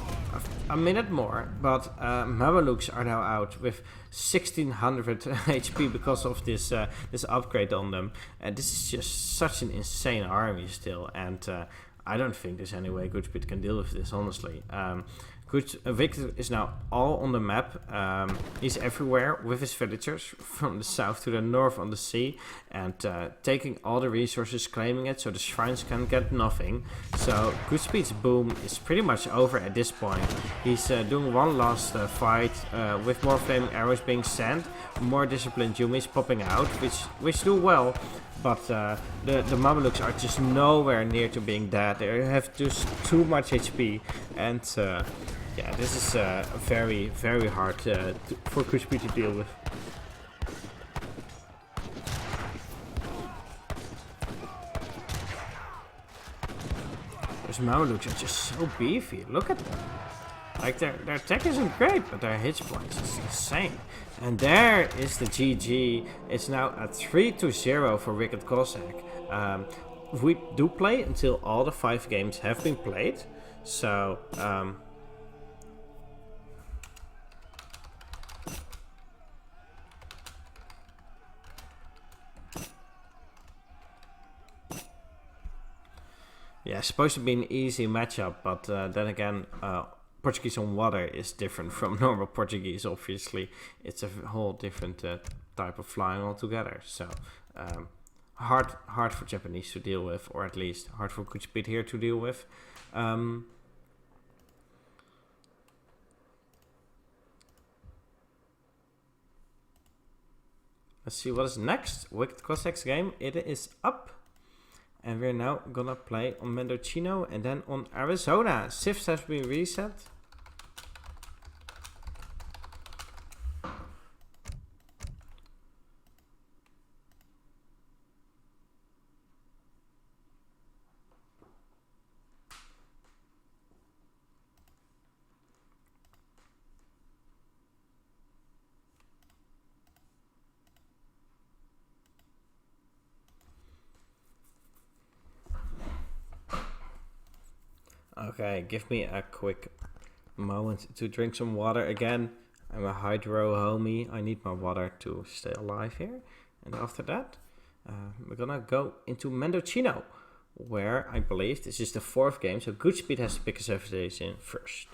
Speaker 1: a minute more, but Mamelukes are now out with 1600 HP because of this this upgrade on them. And this is just such an insane army still, and I don't think there's any way GoodSpeed can deal with this, honestly. Victor is now all on the map. He's everywhere with his villagers, from the south to the north on the sea, and taking all the resources, claiming it, so the shrines can get nothing. So GoodSpeed's boom is pretty much over at this point. He's doing one last fight with more flaming arrows being sent, more disciplined Yumis popping out, which do well. But the Mamelukes are just nowhere near to being dead. They have just too much HP, and yeah, this is very, very hard for GoodSpeed to deal with. Those Mamelukes are just so beefy. Look at them. Like, their attack isn't great, but their hit points is insane. And there is the GG. It's now a 3-0 for WickedCossack. We do play until all the 5 games have been played. So, yeah, it's supposed to be an easy matchup, but then again, Portuguese on water is different from normal Portuguese, obviously. It's a whole different type of flying altogether. So, hard for Japanese to deal with, or at least hard for GoodSpeed here to deal with. Let's see what is next. WickedCossack's game, it is up. And we're now gonna play on Mendocino and then on Arizona. Sifts have been reset. Okay, give me a quick moment to drink some water again. I'm a hydro homie. I need my water to stay alive here. And after that, we're gonna go into Mendocino, where I believe this is the 4th game. So GoodSpeed has to pick a civilization first.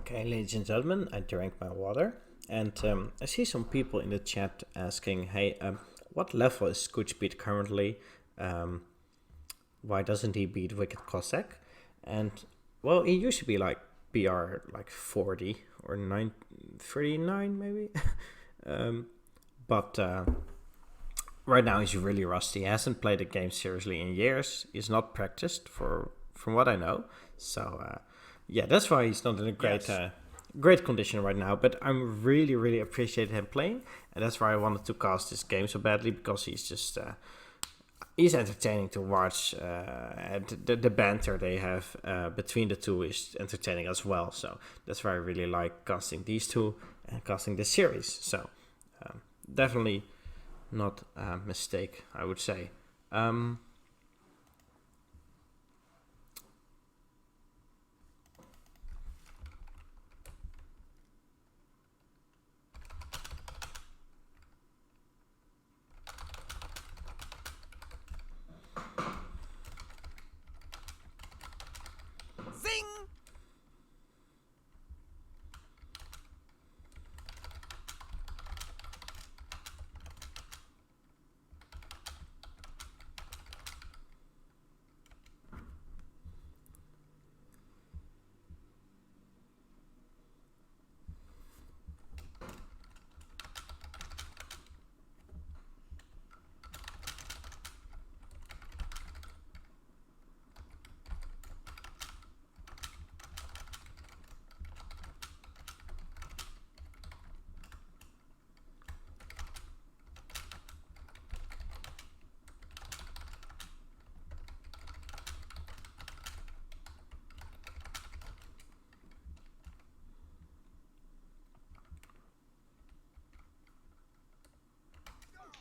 Speaker 1: Okay, ladies and gentlemen, I drank my water, and I see some people in the chat asking, hey, what level is GoodSpeed currently? Why doesn't he beat WickedCossack? And, well, he used to be like PR like 40 or 39 maybe. But right now he's really rusty. He hasn't played a game seriously in years. He's not practiced from what I know. So yeah, that's why he's not in a great condition right now. But I'm really appreciate him playing, and that's why I wanted to cast this game so badly, because he's just he's entertaining to watch, and the banter they have between the two is entertaining as well. So that's why I really like casting these two and casting this series. So definitely not a mistake, I would say.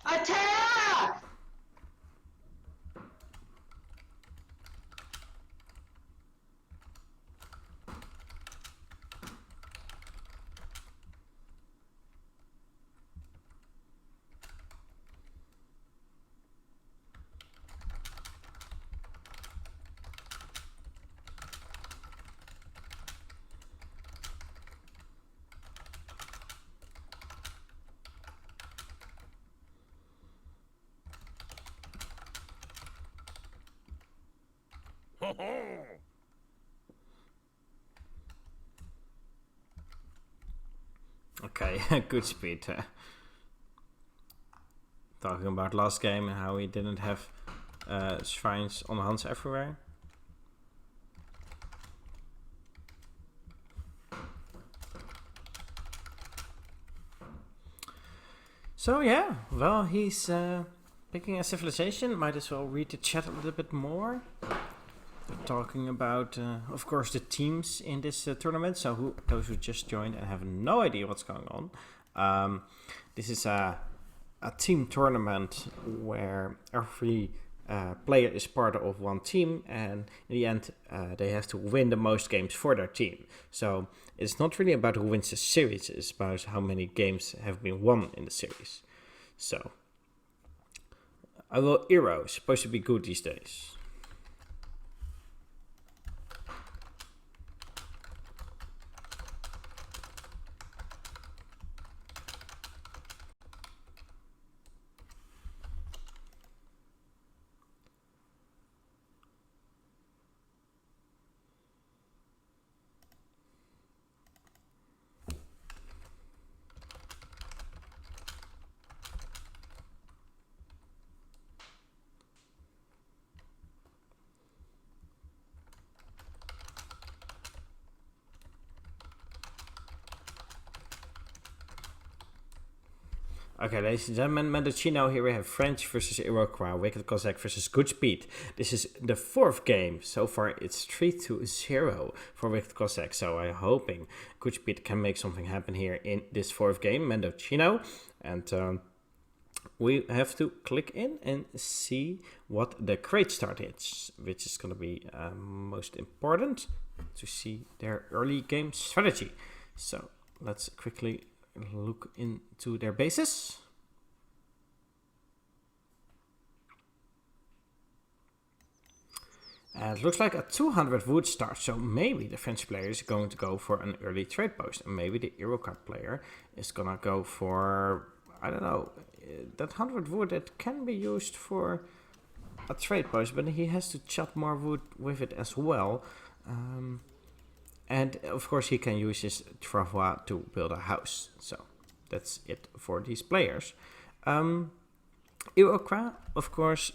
Speaker 2: Attack!
Speaker 1: Okay, GoodSpeed. Talking about last game and how he didn't have shrines on hands everywhere. So yeah, well, he's picking a civilization. Might as well read the chat a little bit more. They're talking about, of course, the teams in this tournament. So those who just joined and have no idea what's going on. This is a team tournament where every player is part of one team, and in the end they have to win the most games for their team. So it's not really about who wins the series, it's about how many games have been won in the series. So although Eero is supposed to be good these days. Okay, ladies and gentlemen, Mendocino, here we have French versus Iroquois, WickedCossack versus GoodSpeed. This is the fourth game. So far, it's 3-0 for WickedCossack. So I'm hoping GoodSpeed can make something happen here in this fourth game, Mendocino. And we have to click in and see what the crate start is, which is going to be most important to see their early game strategy. So let's quickly look into their bases. And it looks like a 200 wood start, so maybe the French player is going to go for an early trade post, and maybe the Iroquois player is gonna go for, I don't know, that 100 wood that can be used for a trade post, but he has to chop more wood with it as well. And of course he can use his travois to build a house. So that's it for these players. Iroquois, of course,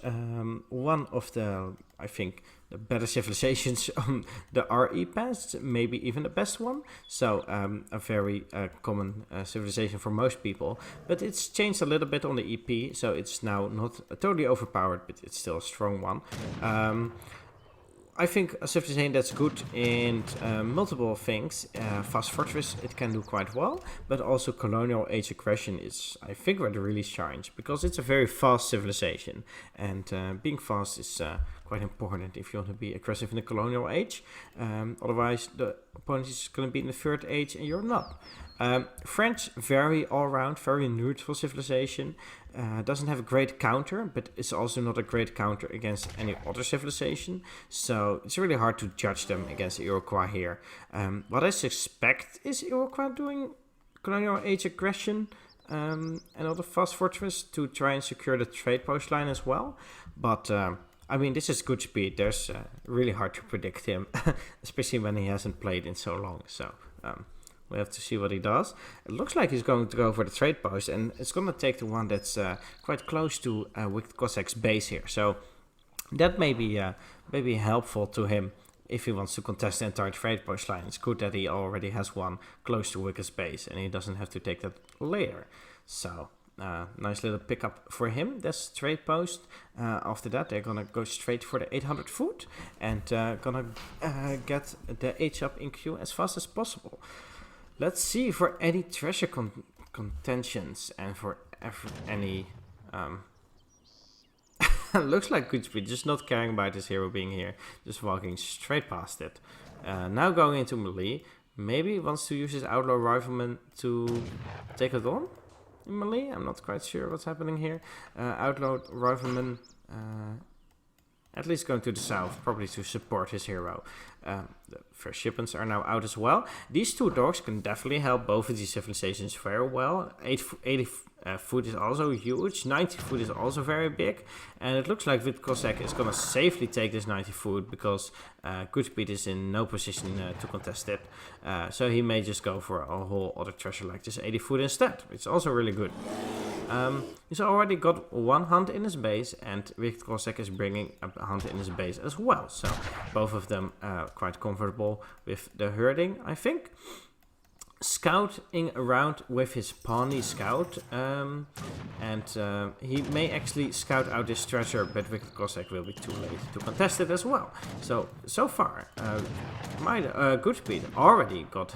Speaker 1: one of the, I think, the better civilizations on the RE patch, maybe even the best one. So a very common civilization for most people. But it's changed a little bit on the EP, so it's now not totally overpowered, but it's still a strong one. I think a civilization that's good in multiple things. Fast Fortress, it can do quite well, but also Colonial Age Aggression is, I think, where it really shines, because it's a very fast civilization, and being fast is quite important if you want to be aggressive in the Colonial Age. Otherwise, the opponent is going to be in the Third Age, and you're not. French, very all-round, very neutral civilization. Doesn't have a great counter, but it's also not a great counter against any other civilization. So it's really hard to judge them against Iroquois here. What I suspect is Iroquois doing Colonial Age Aggression and other Fast Fortress to try and secure the trade post line as well. But I mean, this is GoodSpeed. There's really hard to predict him, especially when he hasn't played in so long. So we have to see what he does. It looks like he's going to go for the trade post, and it's going to take the one that's quite close to WickedCossack's base here. So that may be helpful to him if he wants to contest the entire trade post line. It's good that he already has one close to Wicked's base, and he doesn't have to take that later. So nice little pickup for him. That's trade post. After that, they're gonna go straight for the 800 foot and gonna get the H up in queue as fast as possible. Let's see for any treasure contentions and for any... looks like GoodSpeed, just not caring about his hero being here, just walking straight past it. Now going into melee, maybe he wants to use his outlaw rifleman to take it on in melee. I'm not quite sure what's happening here. Outlaw rifleman, at least going to the south, probably to support his hero. The first shipments are now out as well. These two dogs can definitely help both of these civilizations very well. 80 foot is also huge. 90 foot is also very big. And it looks like WickedCossack is going to safely take this 90 foot because GoodSpeed is in no position to contest it. So he may just go for a whole other treasure like this 80 foot instead. It's also really good. He's already got one hunt in his base, and WickedCossack is bringing a hunt in his base as well. So both of them quite comfortable with the herding, I think. Scouting around with his Pawnee Scout, and he may actually scout out this treasure, but WickedCossack will be too late to contest it as well. So far, my GoodSpeed already got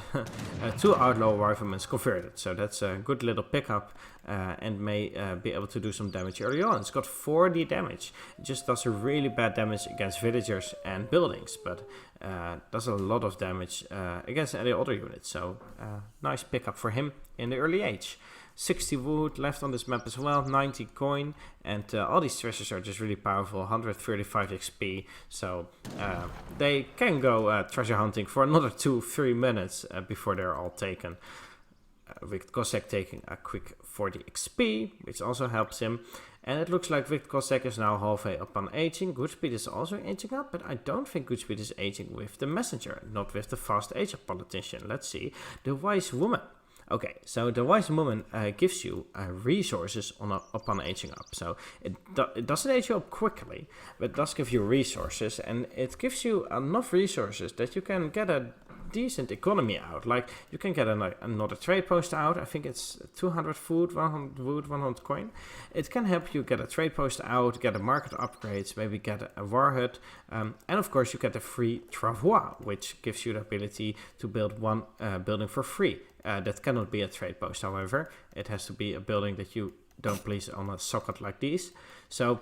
Speaker 1: 2 outlaw riflemen converted, so that's a good little pickup, and may be able to do some damage early on. It's got 40 damage. It just does a really bad damage against villagers and buildings, but does a lot of damage against any other units. So nice pickup for him in the early age. 60 wood left on this map as well, 90 coin, and all these treasures are just really powerful, 135 XP, so they can go treasure hunting for another 2-3 minutes before they're all taken. WickedCossack taking a quick 40 XP, which also helps him. And it looks like WickedCossack is now halfway up on aging. GoodSpeed is also aging up, but I don't think GoodSpeed is aging with the messenger, not with the fast age up politician. Let's see. The wise woman. Okay, so the wise woman gives you resources upon aging up. So it doesn't age you up quickly, but it does give you resources, and it gives you enough resources that you can get a decent economy out. Like, you can get another trade post out. I think it's 200 food, 100 wood, 100 coin. It can help you get a trade post out, get a market upgrades, maybe get a war hut, and of course you get a free travois, which gives you the ability to build one building for free. That cannot be a trade post, however. It has to be a building that you don't place on a socket like these. So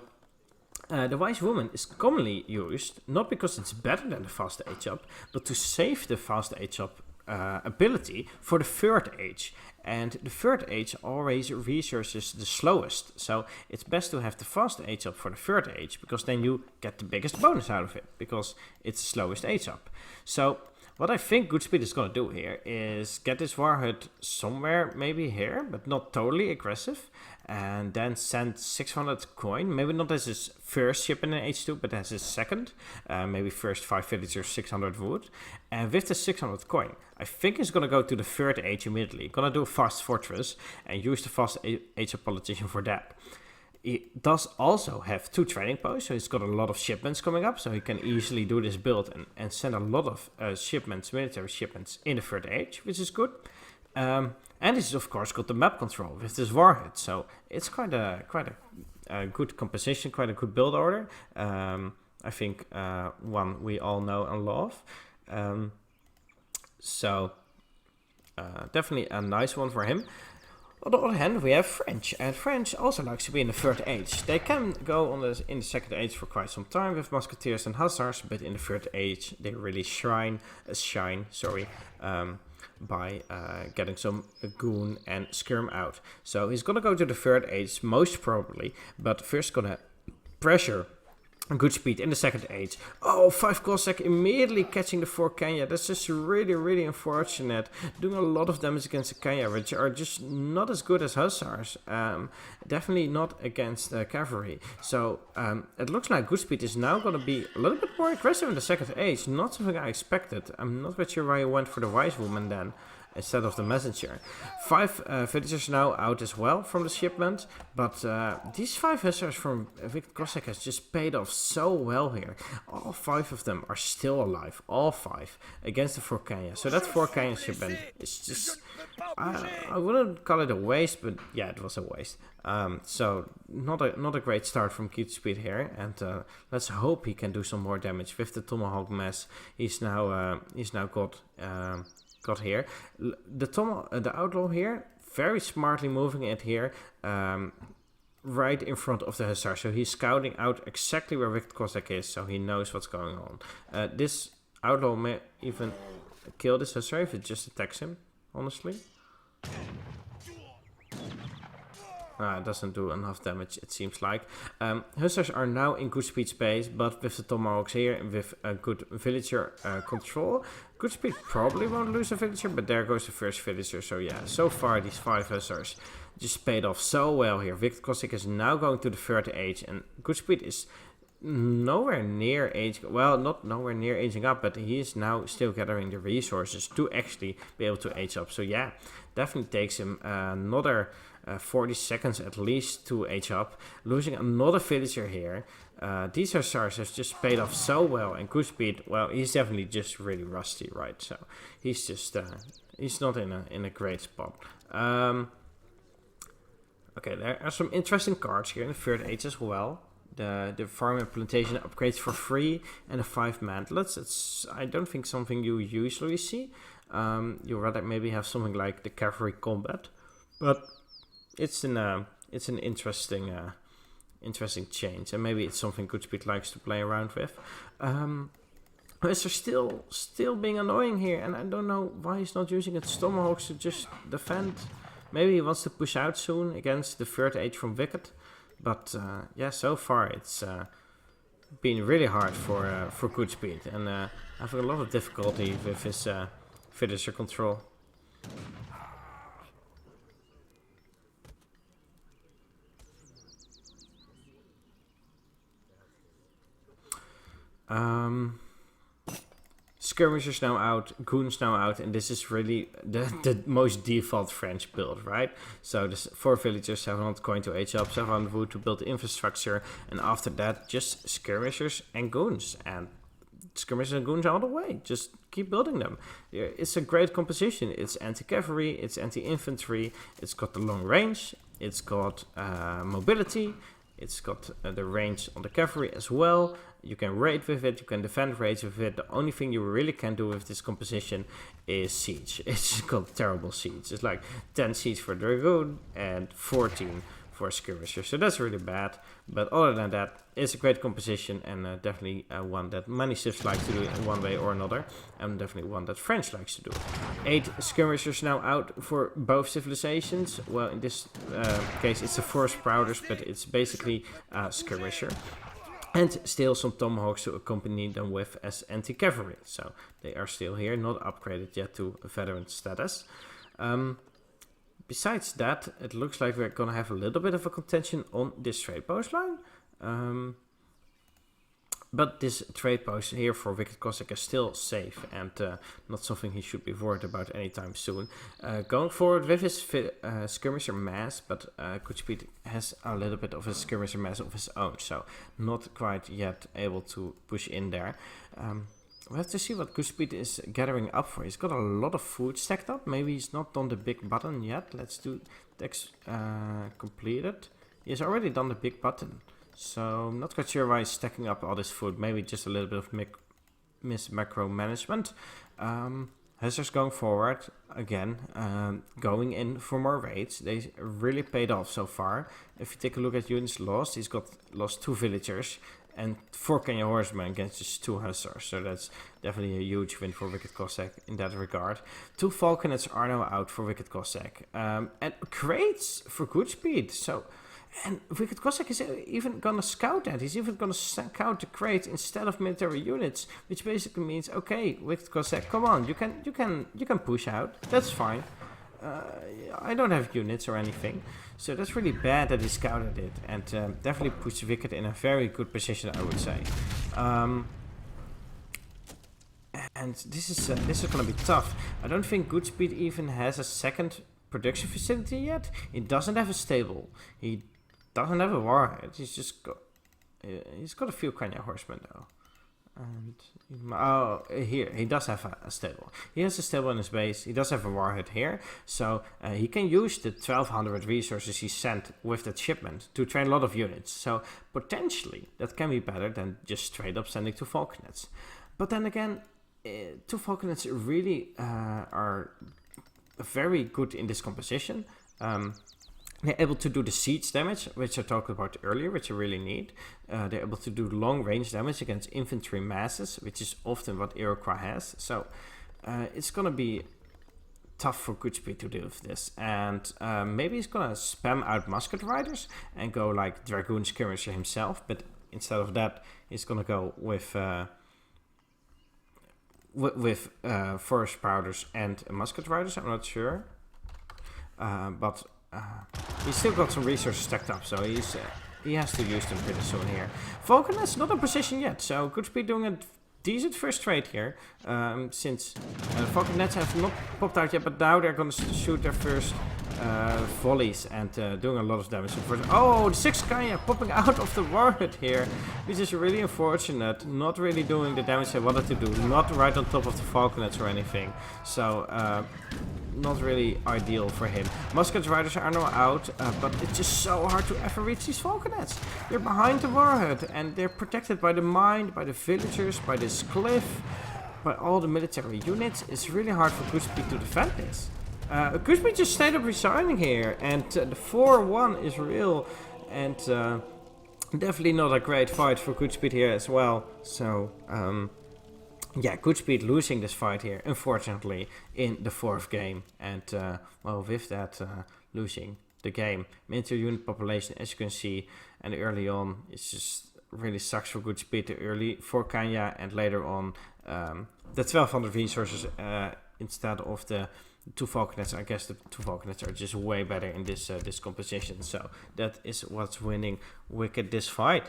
Speaker 1: the wise woman is commonly used, not because it's better than the fast age up, but to save the fast age up ability for the third age. And the third age always resources the slowest. So it's best to have the fast age up for the third age, because then you get the biggest bonus out of it, because it's the slowest age up. So what I think GoodSpeed is going to do here is get this war hut somewhere, maybe here, but not totally aggressive, and then send 600 coin, maybe not as his first shipment in H2, but as his second, maybe first 5 villagers, 600 wood, and with the 600 coin, I think he's going to go to the third age immediately, going to do a fast fortress, and use the fast age of politician for that. He does also have 2 trading posts, so he's got a lot of shipments coming up, so he can easily do this build and send a lot of shipments, military shipments in the third age, which is good. And he's of course got the map control with this warhead, so it's quite a good composition, quite a good build order. I think one we all know and love. So definitely a nice one for him. On the other hand, we have French, and French also likes to be in the third age. They can go on in the second age for quite some time with musketeers and hussars, but in the third age they really shine, by getting some goon and skirm out. So he's gonna go to the third age most probably, but first gonna pressure GoodSpeed in the second age. Oh, 5 Cossack immediately catching the 4 Kenya. That's just really, really unfortunate. Doing a lot of damage against the Kenya, which are just not as good as hussars. Definitely not against cavalry. So it looks like GoodSpeed is now going to be a little bit more aggressive in the second age. Not something I expected. I'm not quite sure why he went for the wise woman then, instead of the messenger. 5 villagers now out as well from the shipment, but these 5 hussars from WickedCossack has just paid off so well here. All 5 of them are still alive, all 5, against the 4 Kenya. So that 4 Kenya shipment is just, I wouldn't call it a waste, but yeah, it was a waste. So not a great start from GoodSpeed here, and let's hope he can do some more damage with the Tomahawk mess. He's now got here. The outlaw here, very smartly moving it here, right in front of the hussar. So he's scouting out exactly where WickedCossack is, so he knows what's going on. This outlaw may even kill this hussar if it just attacks him, honestly. It doesn't do enough damage, it seems like. Hussars are now in GoodSpeed space, but with the Tomahawks here and with a good villager control, GoodSpeed probably won't lose a villager, but there goes the first villager. So yeah, so far these 5 hussars just paid off so well here. WickedCossack is now going to the third age, and GoodSpeed is nowhere near aging, well, not nowhere near aging up, but he is now still gathering the resources to actually be able to age up. So yeah, definitely takes him another 40 seconds at least to age up. Losing another villager here. These hussars have just paid off so well, and GoodSpeed, well, he's definitely just really rusty, right? So he's just he's not in a great spot. Okay, there are some interesting cards here in the third age as well. The farm and plantation upgrades for free, and the 5 mantlets. It's, I don't think, something you usually see. You rather maybe have something like the cavalry combat, but it's an interesting change, and maybe it's something GoodSpeed likes to play around with. Is still being annoying here, and I don't know why he's not using its Tomahawks to just defend. Maybe he wants to push out soon against the third age from Wicked. But yeah, so far it's been really hard for GoodSpeed, and having a lot of difficulty with his villager control. Skirmishers now out, goons now out, and this is really the most default French build, right? So this 4 villagers, 700 coin to age up, 700 wood to build infrastructure, and after that just skirmishers and goons, and skirmishers and goons all the way. Just keep building them. It's a great composition. It's anti-cavalry, it's anti-infantry, it's got the long range, it's got mobility, it's got the range on the cavalry as well. You can raid with it, you can defend raids with it. The only thing you really can do with this composition is siege. It's got terrible siege. It's like 10 siege for Dragoon and 14 for Skirmisher. So that's really bad. But other than that, it's a great composition, and definitely one that many civs like to do in one way or another. And definitely one that French likes to do. 8 skirmishers now out for both civilizations. Well, in this case, it's a 4 sprouters, but it's basically a skirmisher. And still some Tomahawks to accompany them with as anti-cavalry. So they are still here, not upgraded yet to veteran status. Besides that, it looks like we're going to have a little bit of a contention on this trade post line. But this trade post here for WickedCossack is still safe and not something he should be worried about anytime soon. Going forward with his skirmisher mass, but GoodSpeed has a little bit of a skirmisher mass of his own, so not quite yet able to push in there. We have to see what GoodSpeed is gathering up for. He's got a lot of food stacked up. Maybe he's not done the big button yet. Let's do text completed. He has already done the big button. So I'm not quite sure why he's stacking up all this food. Maybe just a little bit of macro management. Hazard's going forward again, going in for more raids. They really paid off so far. If you take a look at units lost, he's lost 2 villagers and 4 Kenya horsemen against just 2 hussars. So that's definitely a huge win for WickedCossack in that regard. 2 falconets are now out for WickedCossack. And crates for GoodSpeed. So. And WickedCossack is even gonna scout that. He's even gonna scout the crate instead of military units, which basically means, okay, WickedCossack, come on, you can push out. That's fine. I don't have units or anything, so that's really bad that he scouted it, and definitely puts Wicked in a very good position, I would say. And this is gonna be tough. I don't think GoodSpeed even has a second production facility yet. He doesn't have a stable. He doesn't have a warhead. He's got a few Kenya horsemen though. And here he does have a stable. He has a stable in his base. He does have a warhead here, so he can use the 1200 resources he sent with that shipment to train a lot of units. So potentially that can be better than just straight up sending 2 falconets. But then again, 2 falconets really are very good in this composition. They're able to do the siege damage, which I talked about earlier, which you really need. They're able to do long range damage against infantry masses, which is often what Iroquois has. So it's gonna be tough for GoodSpeed to deal with this. And maybe he's gonna spam out musket riders and go like Dragoon Skirmisher himself, but instead of that, he's gonna go with forest powders and musket riders. I'm not sure, but he's still got some resources stacked up, so he has to use them pretty soon here. Falconet's not in position yet, so GoodSpeed doing a decent first trade here, since falconets have not popped out yet, but now they're going to shoot their first volleys and doing a lot of damage. Oh, the 6 Kenya popping out of the warhead here, which is really unfortunate. Not really doing the damage they wanted to do, not right on top of the falconets or anything. So not really ideal for him. Musket riders are now out, but it's just so hard to ever reach these falconets. They're behind the warhead and they're protected by the mine, by the villagers, by this cliff, by all the military units. It's really hard for GoodSpeed to defend this. GoodSpeed just stayed up resigning here, and the 4-1 is real, and definitely not a great fight for GoodSpeed here as well. So yeah, GoodSpeed losing this fight here, unfortunately, in the 4th game, and well, with that losing the game, military unit population, as you can see, and early on, it's just really sucks for GoodSpeed. The early 4 Kenya, and later on the 1200 resources instead of the 2 falconets. I guess the 2 falconets are just way better in this this composition. So that is what's winning Wicked this fight.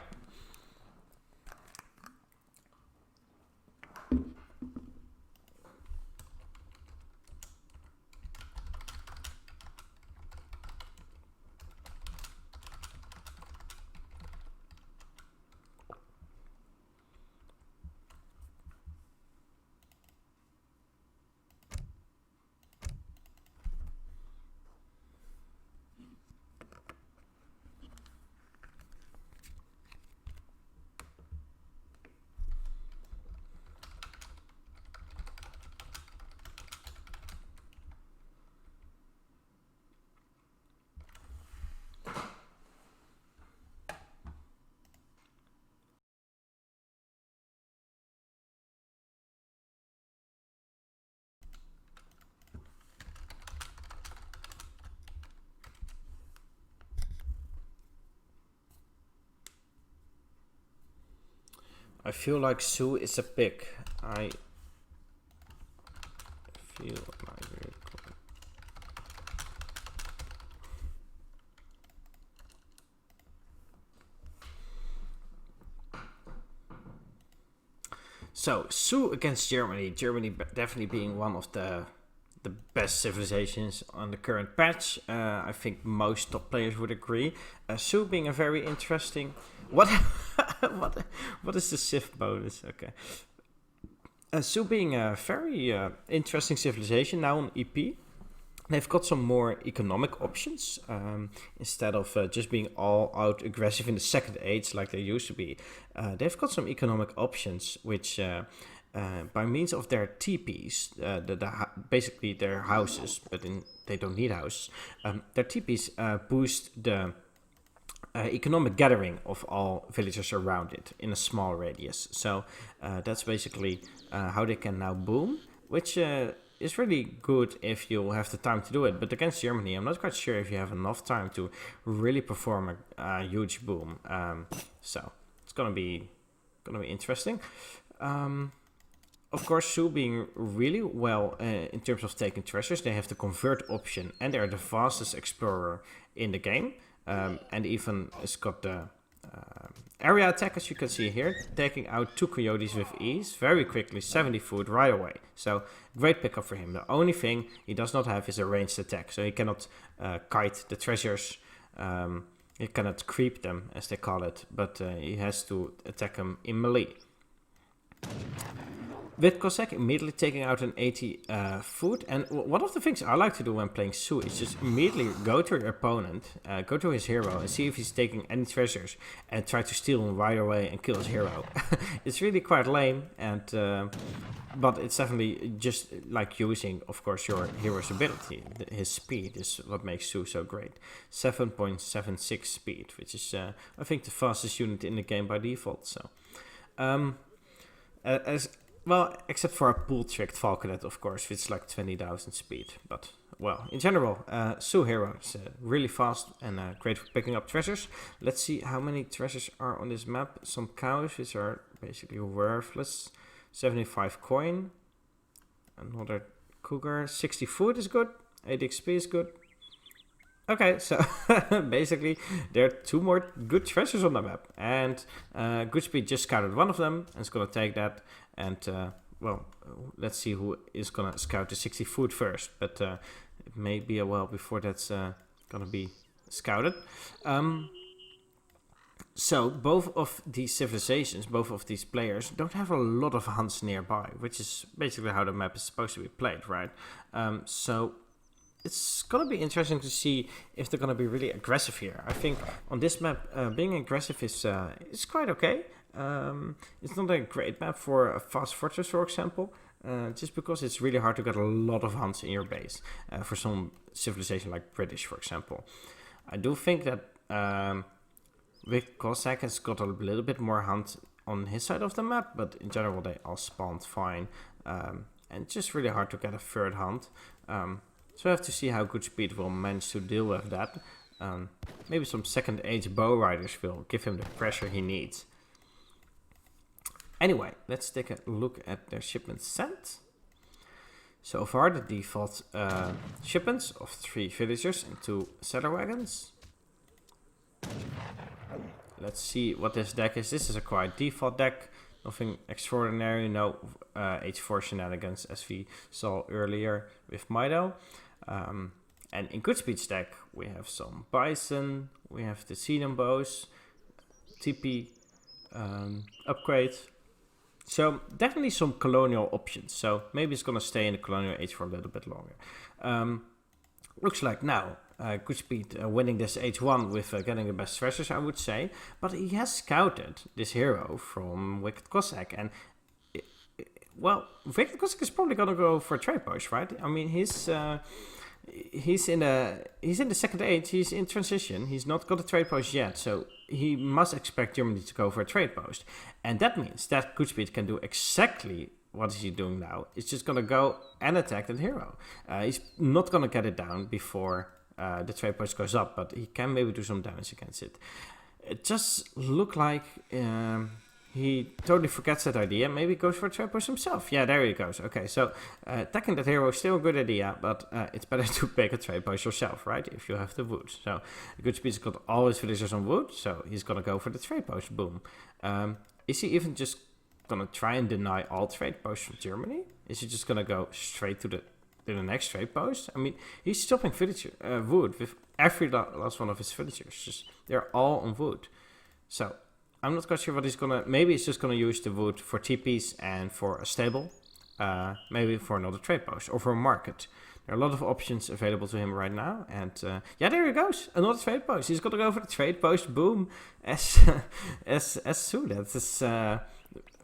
Speaker 1: I feel like Sue is a pig. I feel like So, Sue against Germany. Germany definitely being one of the best civilizations on the current patch. I think most top players would agree. Sue being a very interesting... What is the Civ bonus? Okay. Sue being a very interesting civilization now on EP. They've got some more economic options instead of just being all out aggressive in the second age like they used to be. They've got some economic options which by means of their teepees, basically their houses, but they don't need houses, their teepees boost the economic gathering of all villagers around it in a small radius. So that's basically how they can now boom, which is really good if you have the time to do it. But against Germany, I'm not quite sure if you have enough time to really perform a huge boom. So it's gonna be interesting. Of course, Sue being really well in terms of taking treasures, they have the convert option, and they're the fastest explorer in the game. And even it's got the area attack, as you can see here, taking out 2 coyotes with ease, very quickly, 70 foot right away. So great pickup for him. The only thing he does not have is a ranged attack, so he cannot kite the treasures. He cannot creep them, as they call it, but he has to attack them in melee. WickedCossack immediately taking out an 80 foot, and one of the things I like to do when playing Sue is just immediately go to your opponent, go to his hero and see if he's taking any treasures and try to steal him right away and kill his hero. It's really quite lame, and but it's definitely just like using, of course, your hero's ability. His speed is what makes Sue so great. 7.76 speed, which is I think the fastest unit in the game by default. So well, except for a pool-tricked Falconet, of course, which is like 20,000 speed. But, well, in general, Sue hero is really fast and great for picking up treasures. Let's see how many treasures are on this map. Some cows, which are basically worthless. 75 coin. Another cougar. 60 food is good. 8 XP is good. Okay, so basically there are 2 more good treasures on the map, and GoodSpeed just scouted one of them and is going to take that, and well, let's see who is going to scout the 60 food first, but it may be a while before that's going to be scouted. So both of these civilizations, both of these players don't have a lot of hunts nearby, which is basically how the map is supposed to be played, right? So it's going to be interesting to see if they're going to be really aggressive here. I think on this map, being aggressive is quite okay. It's not a great map for a fast fortress, for example, just because it's really hard to get a lot of hunts in your base for some civilization like British, for example. I do think that WickedCossack has got a little bit more hunt on his side of the map, but in general they all spawned fine, and it's just really hard to get a third hunt. So I have to see how GoodSpeed will manage to deal with that. Maybe some second age bow riders will give him the pressure he needs. Anyway, let's take a look at their shipments sent. So far the default shipments of 3 villagers and 2 saddle wagons. Let's see what this deck is. This is a quite default deck. Nothing extraordinary, no H4 shenanigans as we saw earlier with Mido. And in GoodSpeed's deck we have some Bison, we have the Xenon bows, TP upgrade. So definitely some colonial options. So maybe it's gonna stay in the colonial age for a little bit longer. Looks like now GoodSpeed winning this H1 with getting the best treasures, I would say. But he has scouted this hero from WickedCossack, and well, WickedCossack is probably gonna go for a trade post, right? I mean, he's in the second age. He's in transition. He's not got a trade post yet, so he must expect Germany to go for a trade post, and that means that GoodSpeed can do exactly what is he doing now. It's just gonna go and attack that hero. He's not gonna get it down before the trade post goes up, but he can maybe do some damage against it. It just look like he totally forgets that idea. Maybe goes for a trade post himself. Yeah, there he goes. Okay, so attacking that hero is still a good idea, but it's better to make a trade post yourself, right? If you have the wood. So GoodSpeed's got all his villagers on wood, so he's gonna go for the trade post. Boom. Is he even just gonna try and deny all trade posts from Germany? Is he just gonna go straight to the next trade post? I mean, he's stopping wood with every last one of his villagers. Just they're all on wood. So I'm not quite sure what he's gonna. Maybe he's just gonna use the wood for TPs and for a stable. Maybe for another trade post or for a market. There are a lot of options available to him right now. And yeah, there he goes. Another trade post. He's got to go for the trade post. Boom. As soon. That is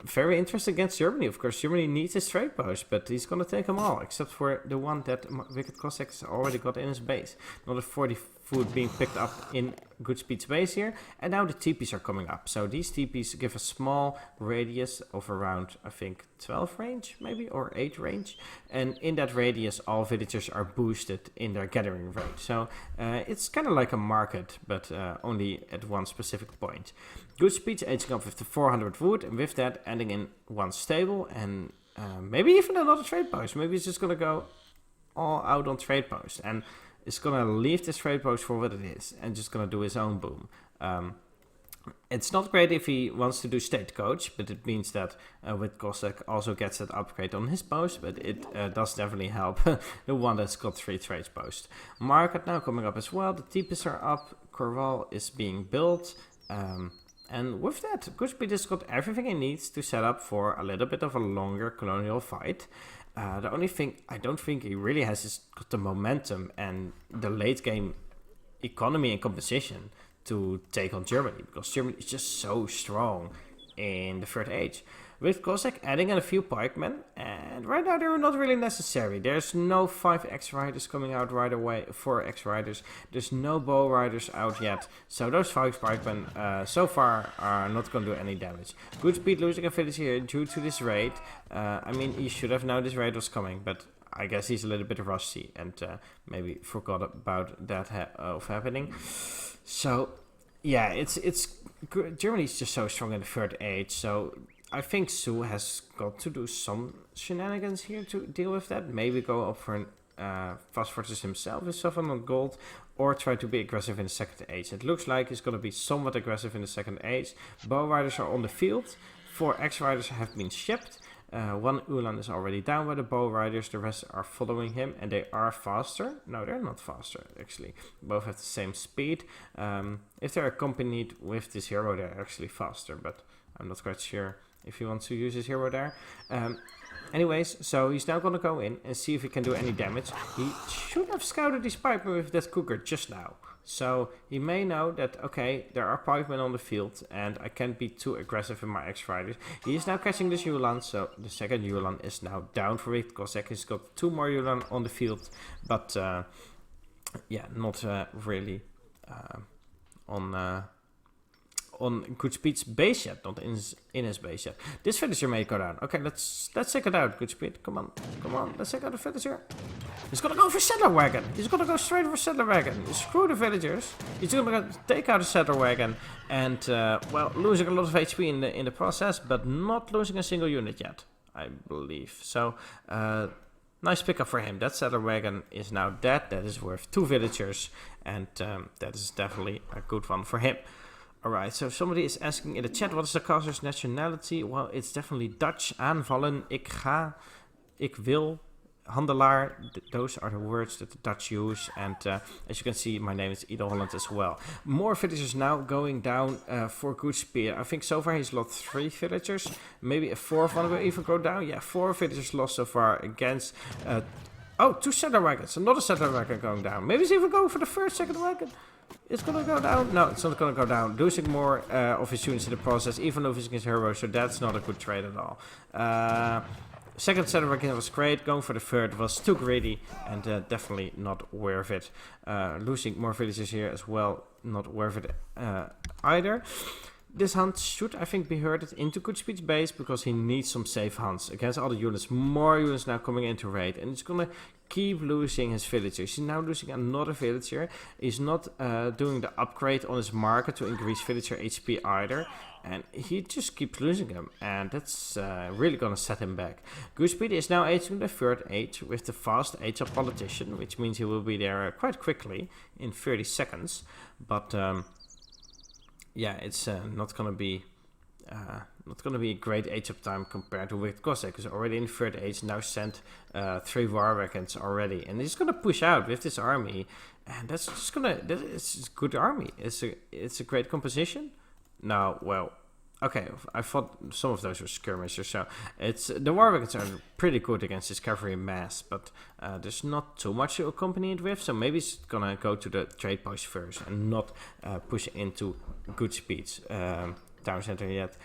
Speaker 1: very interesting against Germany. Of course, Germany needs his trade post, but he's going to take them all, except for the one that Wicked Cossack has already got in his base. Another 40 food being picked up in GoodSpeed's base here. And now the TPs are coming up. So these TPs give a small radius of around, I think, 12 range, maybe, or 8 range. And in that radius, all villagers are boosted in their gathering rate. So it's kind of like a market, but only at one specific point. GoodSpeed's aging up with the 400 wood, and with that, ending in one stable, and maybe even another trade post. Maybe he's just going to go all out on trade post. And is going to leave this trade post for what it is and just going to do his own boom. It's not great if he wants to do state coach, but it means that WickedCossack also gets that upgrade on his post, but it does definitely help the one that's got 3 trades post. Market now coming up as well. The TPs are up. Corral is being built. And with that, GoodSpeed has got everything he needs to set up for a little bit of a longer colonial fight. The only thing I don't think he really has is got the momentum and the late game economy and composition to take on Germany, because Germany is just so strong in the Third Age. With Cossack adding in a few pikemen, and right now they're not really necessary. There's no 5 X-Riders coming out right away, 4 X-Riders. There's no Bow Riders out yet, so those 5 pikemen so far are not going to do any damage. GoodSpeed losing a village here due to this raid. I mean, he should have known this raid was coming, but I guess he's a little bit rusty and maybe forgot about that happening. So yeah, Germany's just so strong in the Third Age, so I think Su has got to do some shenanigans here to deal with that. Maybe go up for an fast fortress himself with 7 gold, or try to be aggressive in the Second Age. It looks like he's going to be somewhat aggressive in the Second Age. Bow Riders are on the field. 4 X-Riders have been shipped. 1 Ulan is already down by the Bow Riders. The rest are following him, and they are faster. No, they're not faster, actually. Both have the same speed. If they're accompanied with this hero, they're actually faster, but I'm not quite sure if he wants to use his hero there. Anyways, so he's now going to go in and see if he can do any damage. He should have scouted his pikemen with that cooker just now. So he may know that, okay, there are pikemen on the field and I can't be too aggressive in my X-Riders. He is now catching this Ulan, so the second Ulan is now down for WickedCossack. He's got 2 more Ulan on the field, but yeah, not really on GoodSpeed's base yet, not in his base yet. This villager may go down. Okay, let's check it out, GoodSpeed. Come on, let's check out the villager. He's gonna go for settler wagon. He's gonna go straight for settler wagon. Screw the villagers. He's gonna take out the settler wagon and well, losing a lot of HP in the process, but not losing a single unit yet, I believe. So nice pickup for him. That settler wagon is now dead. That is worth 2 villagers, and that is definitely a good one for him. Alright, so somebody is asking in the chat, what is the caster's nationality? Well, it's definitely Dutch. Aanvallen, ik ga, ik wil, handelaar. Those are the words that the Dutch use. And as you can see, my name is edeholland as well. More villagers now going down for GoodSpeed. I think so far he's lost 3 villagers. Maybe a 4th one will even go down. Yeah, 4 villagers lost so far against... 2 settler wagons. Another settler wagon going down. Maybe he's even going for the first second wagon. It's gonna go down. No, it's not gonna go down. Losing more of his units in the process, even losing his hero, so that's not a good trade at all. Second settler wagon was great. Going for the third was too greedy and definitely not worth it. Losing more villagers here as well, not worth it either. This hunt should, I think, be herded into GoodSpeed's base because he needs some safe hunts against other units. More units now coming into raid, and he's gonna keep losing his villagers. He's now losing another villager. He's not doing the upgrade on his market to increase villager HP either, and he just keeps losing them, and that's really gonna set him back. GoodSpeed is now aging the Third Age with the fast age of politician, which means he will be there quite quickly in 30 seconds, but yeah, it's not going to be not going to be a great age of time compared to WickedCossack, who's already in third age, now sent 3 war wagons already, and he's going to push out with this army, and that's just it's a good army. It's a great composition. Now, well, okay, I thought some of those were skirmishers, so the war wagons are pretty good against this cavalry mass, but there's not too much to accompany it with, so maybe it's gonna go to the trade post first and not push into GoodSpeed's town center yet.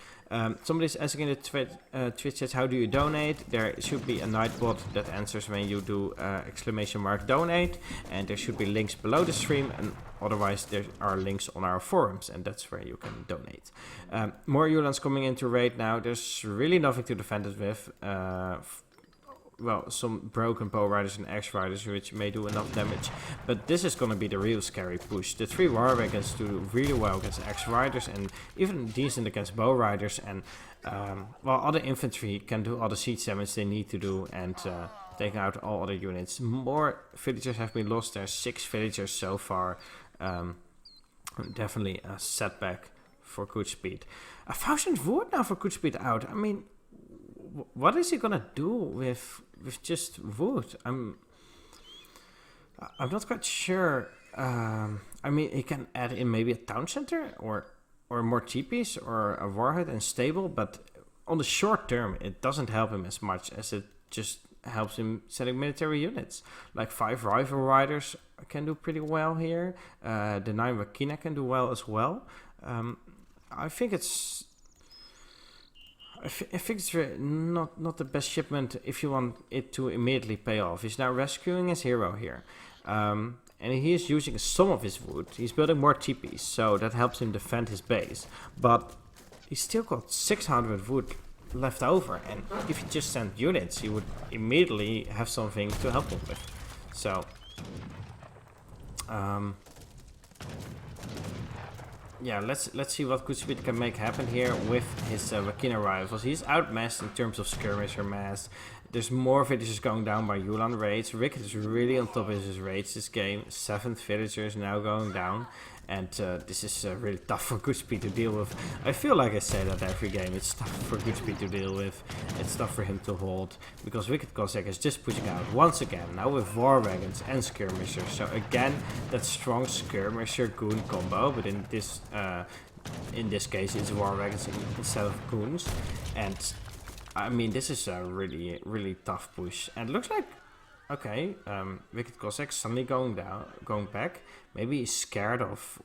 Speaker 1: Somebody's asking in the Twitch chat, how do you donate? There should be a nightbot that answers when you do !donate, and there should be links below the stream, and otherwise there are links on our forums, and that's where you can donate. More Ulans coming into raid now. There's really nothing to defend it with. Well, some broken bow riders and axe riders, which may do enough damage, but this is gonna be the real scary push. The 3 war wagons do really well against axe riders and even decent against bow riders, and while other infantry can do all the siege damage they need to do and take out all other units. More villagers have been lost. There's 6 villagers so far. Definitely a setback for GoodSpeed. 1,000 wood now for GoodSpeed out. I mean, what is he gonna do with just wood? I'm not quite sure. I mean, he can add in maybe a town center or more TPs or a warhead and stable, but on the short term, it doesn't help him as much as it just helps him setting military units. Like 5 rifle riders can do pretty well here. The 9 Wakina can do well as well. I think it's not the best shipment if you want it to immediately pay off. He's now rescuing his hero here. And he is using some of his wood. He's building more TPs, so that helps him defend his base. But he's still got 600 wood left over, and if he just sent units, he would immediately have something to help him with. So, yeah, let's see what GoodSpeed can make happen here with his Wakina rifles. He's outmassed in terms of skirmisher mass. There's more villagers going down by Yulan raids. Wicked is really on top of his raids this game. 7th villagers now going down. And this is really tough for GoodSpeed to deal with. I feel like I say that every game. It's tough for GoodSpeed to deal with. It's tough for him to hold. Because WickedCossack is just pushing out once again. Now with war wagons and skirmishers. So again, that strong skirmisher goon combo. But in this case, it's war wagons instead of goons. And I mean, this is a really, really tough push. And it looks like, okay, WickedCossack suddenly going back. Maybe he's scared of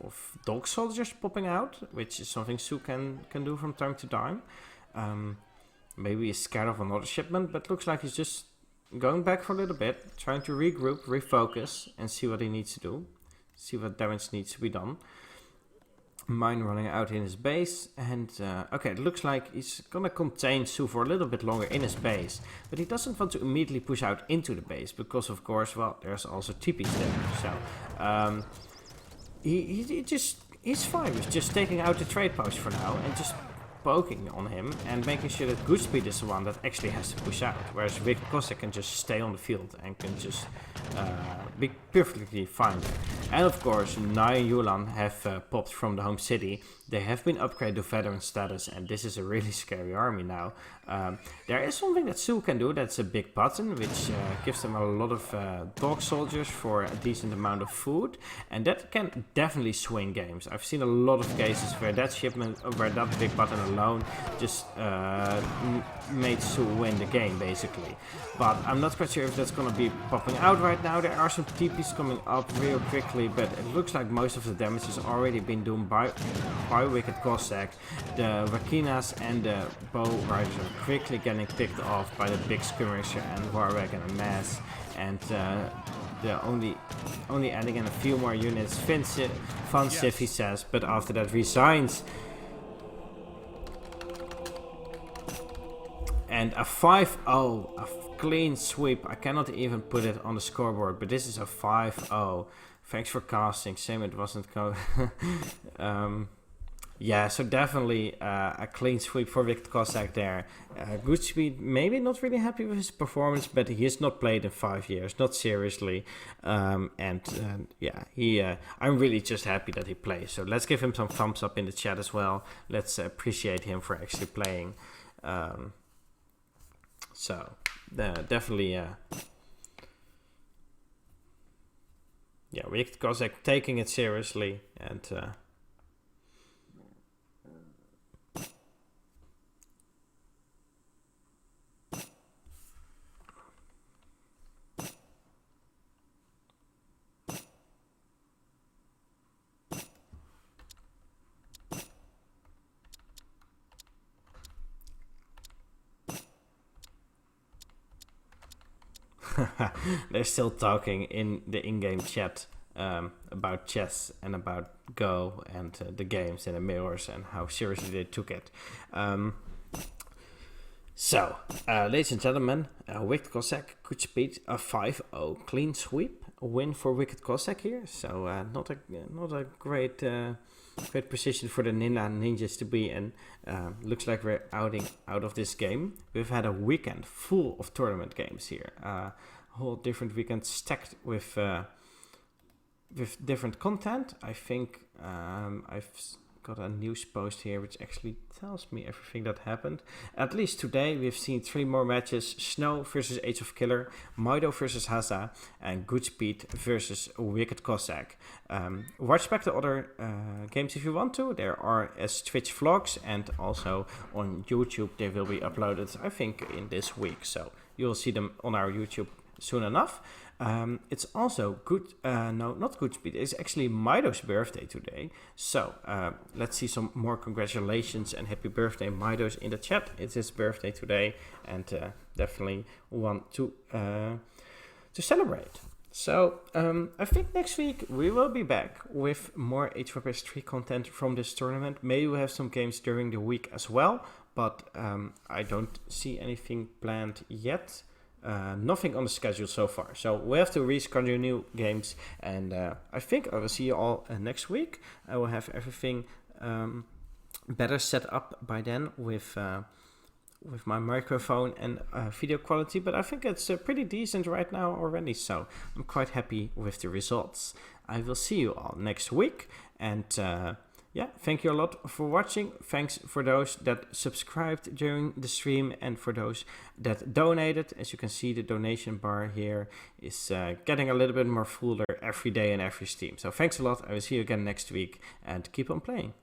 Speaker 1: dog soldiers popping out, which is something Su can do from time to time. Maybe he's scared of another shipment, but looks like he's just going back for a little bit, trying to regroup, refocus, and see what he needs to do. See what damage needs to be done. Mine running out in his base, and okay, it looks like he's gonna contain Su for a little bit longer in his base, but he doesn't want to immediately push out into the base because, of course, well, there's also TPs there. So he's fine with just taking out the trade post for now and just poking on him and making sure that GoodSpeed is the one that actually has to push out, whereas WickedCossack can just stay on the field and can just be perfectly fine. And of course, 9 Yulan have popped from the home city. They have been upgraded to veteran status, and this is a really scary army now. There is something that Su can do, that's a big button, which gives them a lot of dog soldiers for a decent amount of food, and that can definitely swing games. I've seen a lot of cases where that big button alone just made Su win the game, basically. But I'm not quite sure if that's gonna be popping out right now. There are some TPs coming up real quickly, but it looks like most of the damage has already been done by WickedCossack. The Wakinas and the bow riders are quickly getting picked off by the big skirmisher and war wagon and mass, and the only adding in a few more units. Fun Sif, he says, but after that resigns. And a 5-0, a clean sweep. I cannot even put it on the scoreboard, but this is a 5-0. Thanks for casting. Same, it wasn't Yeah, so definitely a clean sweep for WickedCossack there. GoodSpeed maybe not really happy with his performance, but he has not played in 5 years, not seriously. I'm really just happy that he plays. So let's give him some thumbs up in the chat as well. Let's appreciate him for actually playing. Definitely... WickedCossack taking it seriously and... They're still talking in the in-game chat about chess and about Go and the games and the mirrors and how seriously they took it. Ladies and gentlemen, WickedCossack could speed a 5-0 clean sweep win for WickedCossack here. So not a great position for the Ninjas to be in. Looks like we're out of this game. We've had a weekend full of tournament games here. A whole different weekend stacked with different content. I think I've got a news post here which actually tells me everything that happened. At least today we've seen 3 more matches: Snow versus Age of Killer, Mido versus Haza, and GoodSpeed versus WickedCossack. Watch back the other games if you want to. There are as Twitch vlogs, and also on YouTube they will be uploaded, I think, in this week. So you'll see them on our YouTube soon enough. It's also not GoodSpeed. It's actually Mido's birthday today. So let's see some more congratulations and happy birthday, Mido's, in the chat. It's his birthday today, and definitely want to celebrate. So I think next week we will be back with more H4P3 content from this tournament. Maybe we'll have some games during the week as well, but I don't see anything planned yet. Nothing on the schedule so far, so we have to reschedule new games, and I think I will see you all next week. I will have everything better set up by then with my microphone and video quality, but I think it's pretty decent right now already, so I'm quite happy with the results. I will see you all next week, and thank you a lot for watching. Thanks for those that subscribed during the stream and for those that donated. As you can see, the donation bar here is getting a little bit more fuller every day and every stream. So thanks a lot. I will see you again next week, and keep on playing.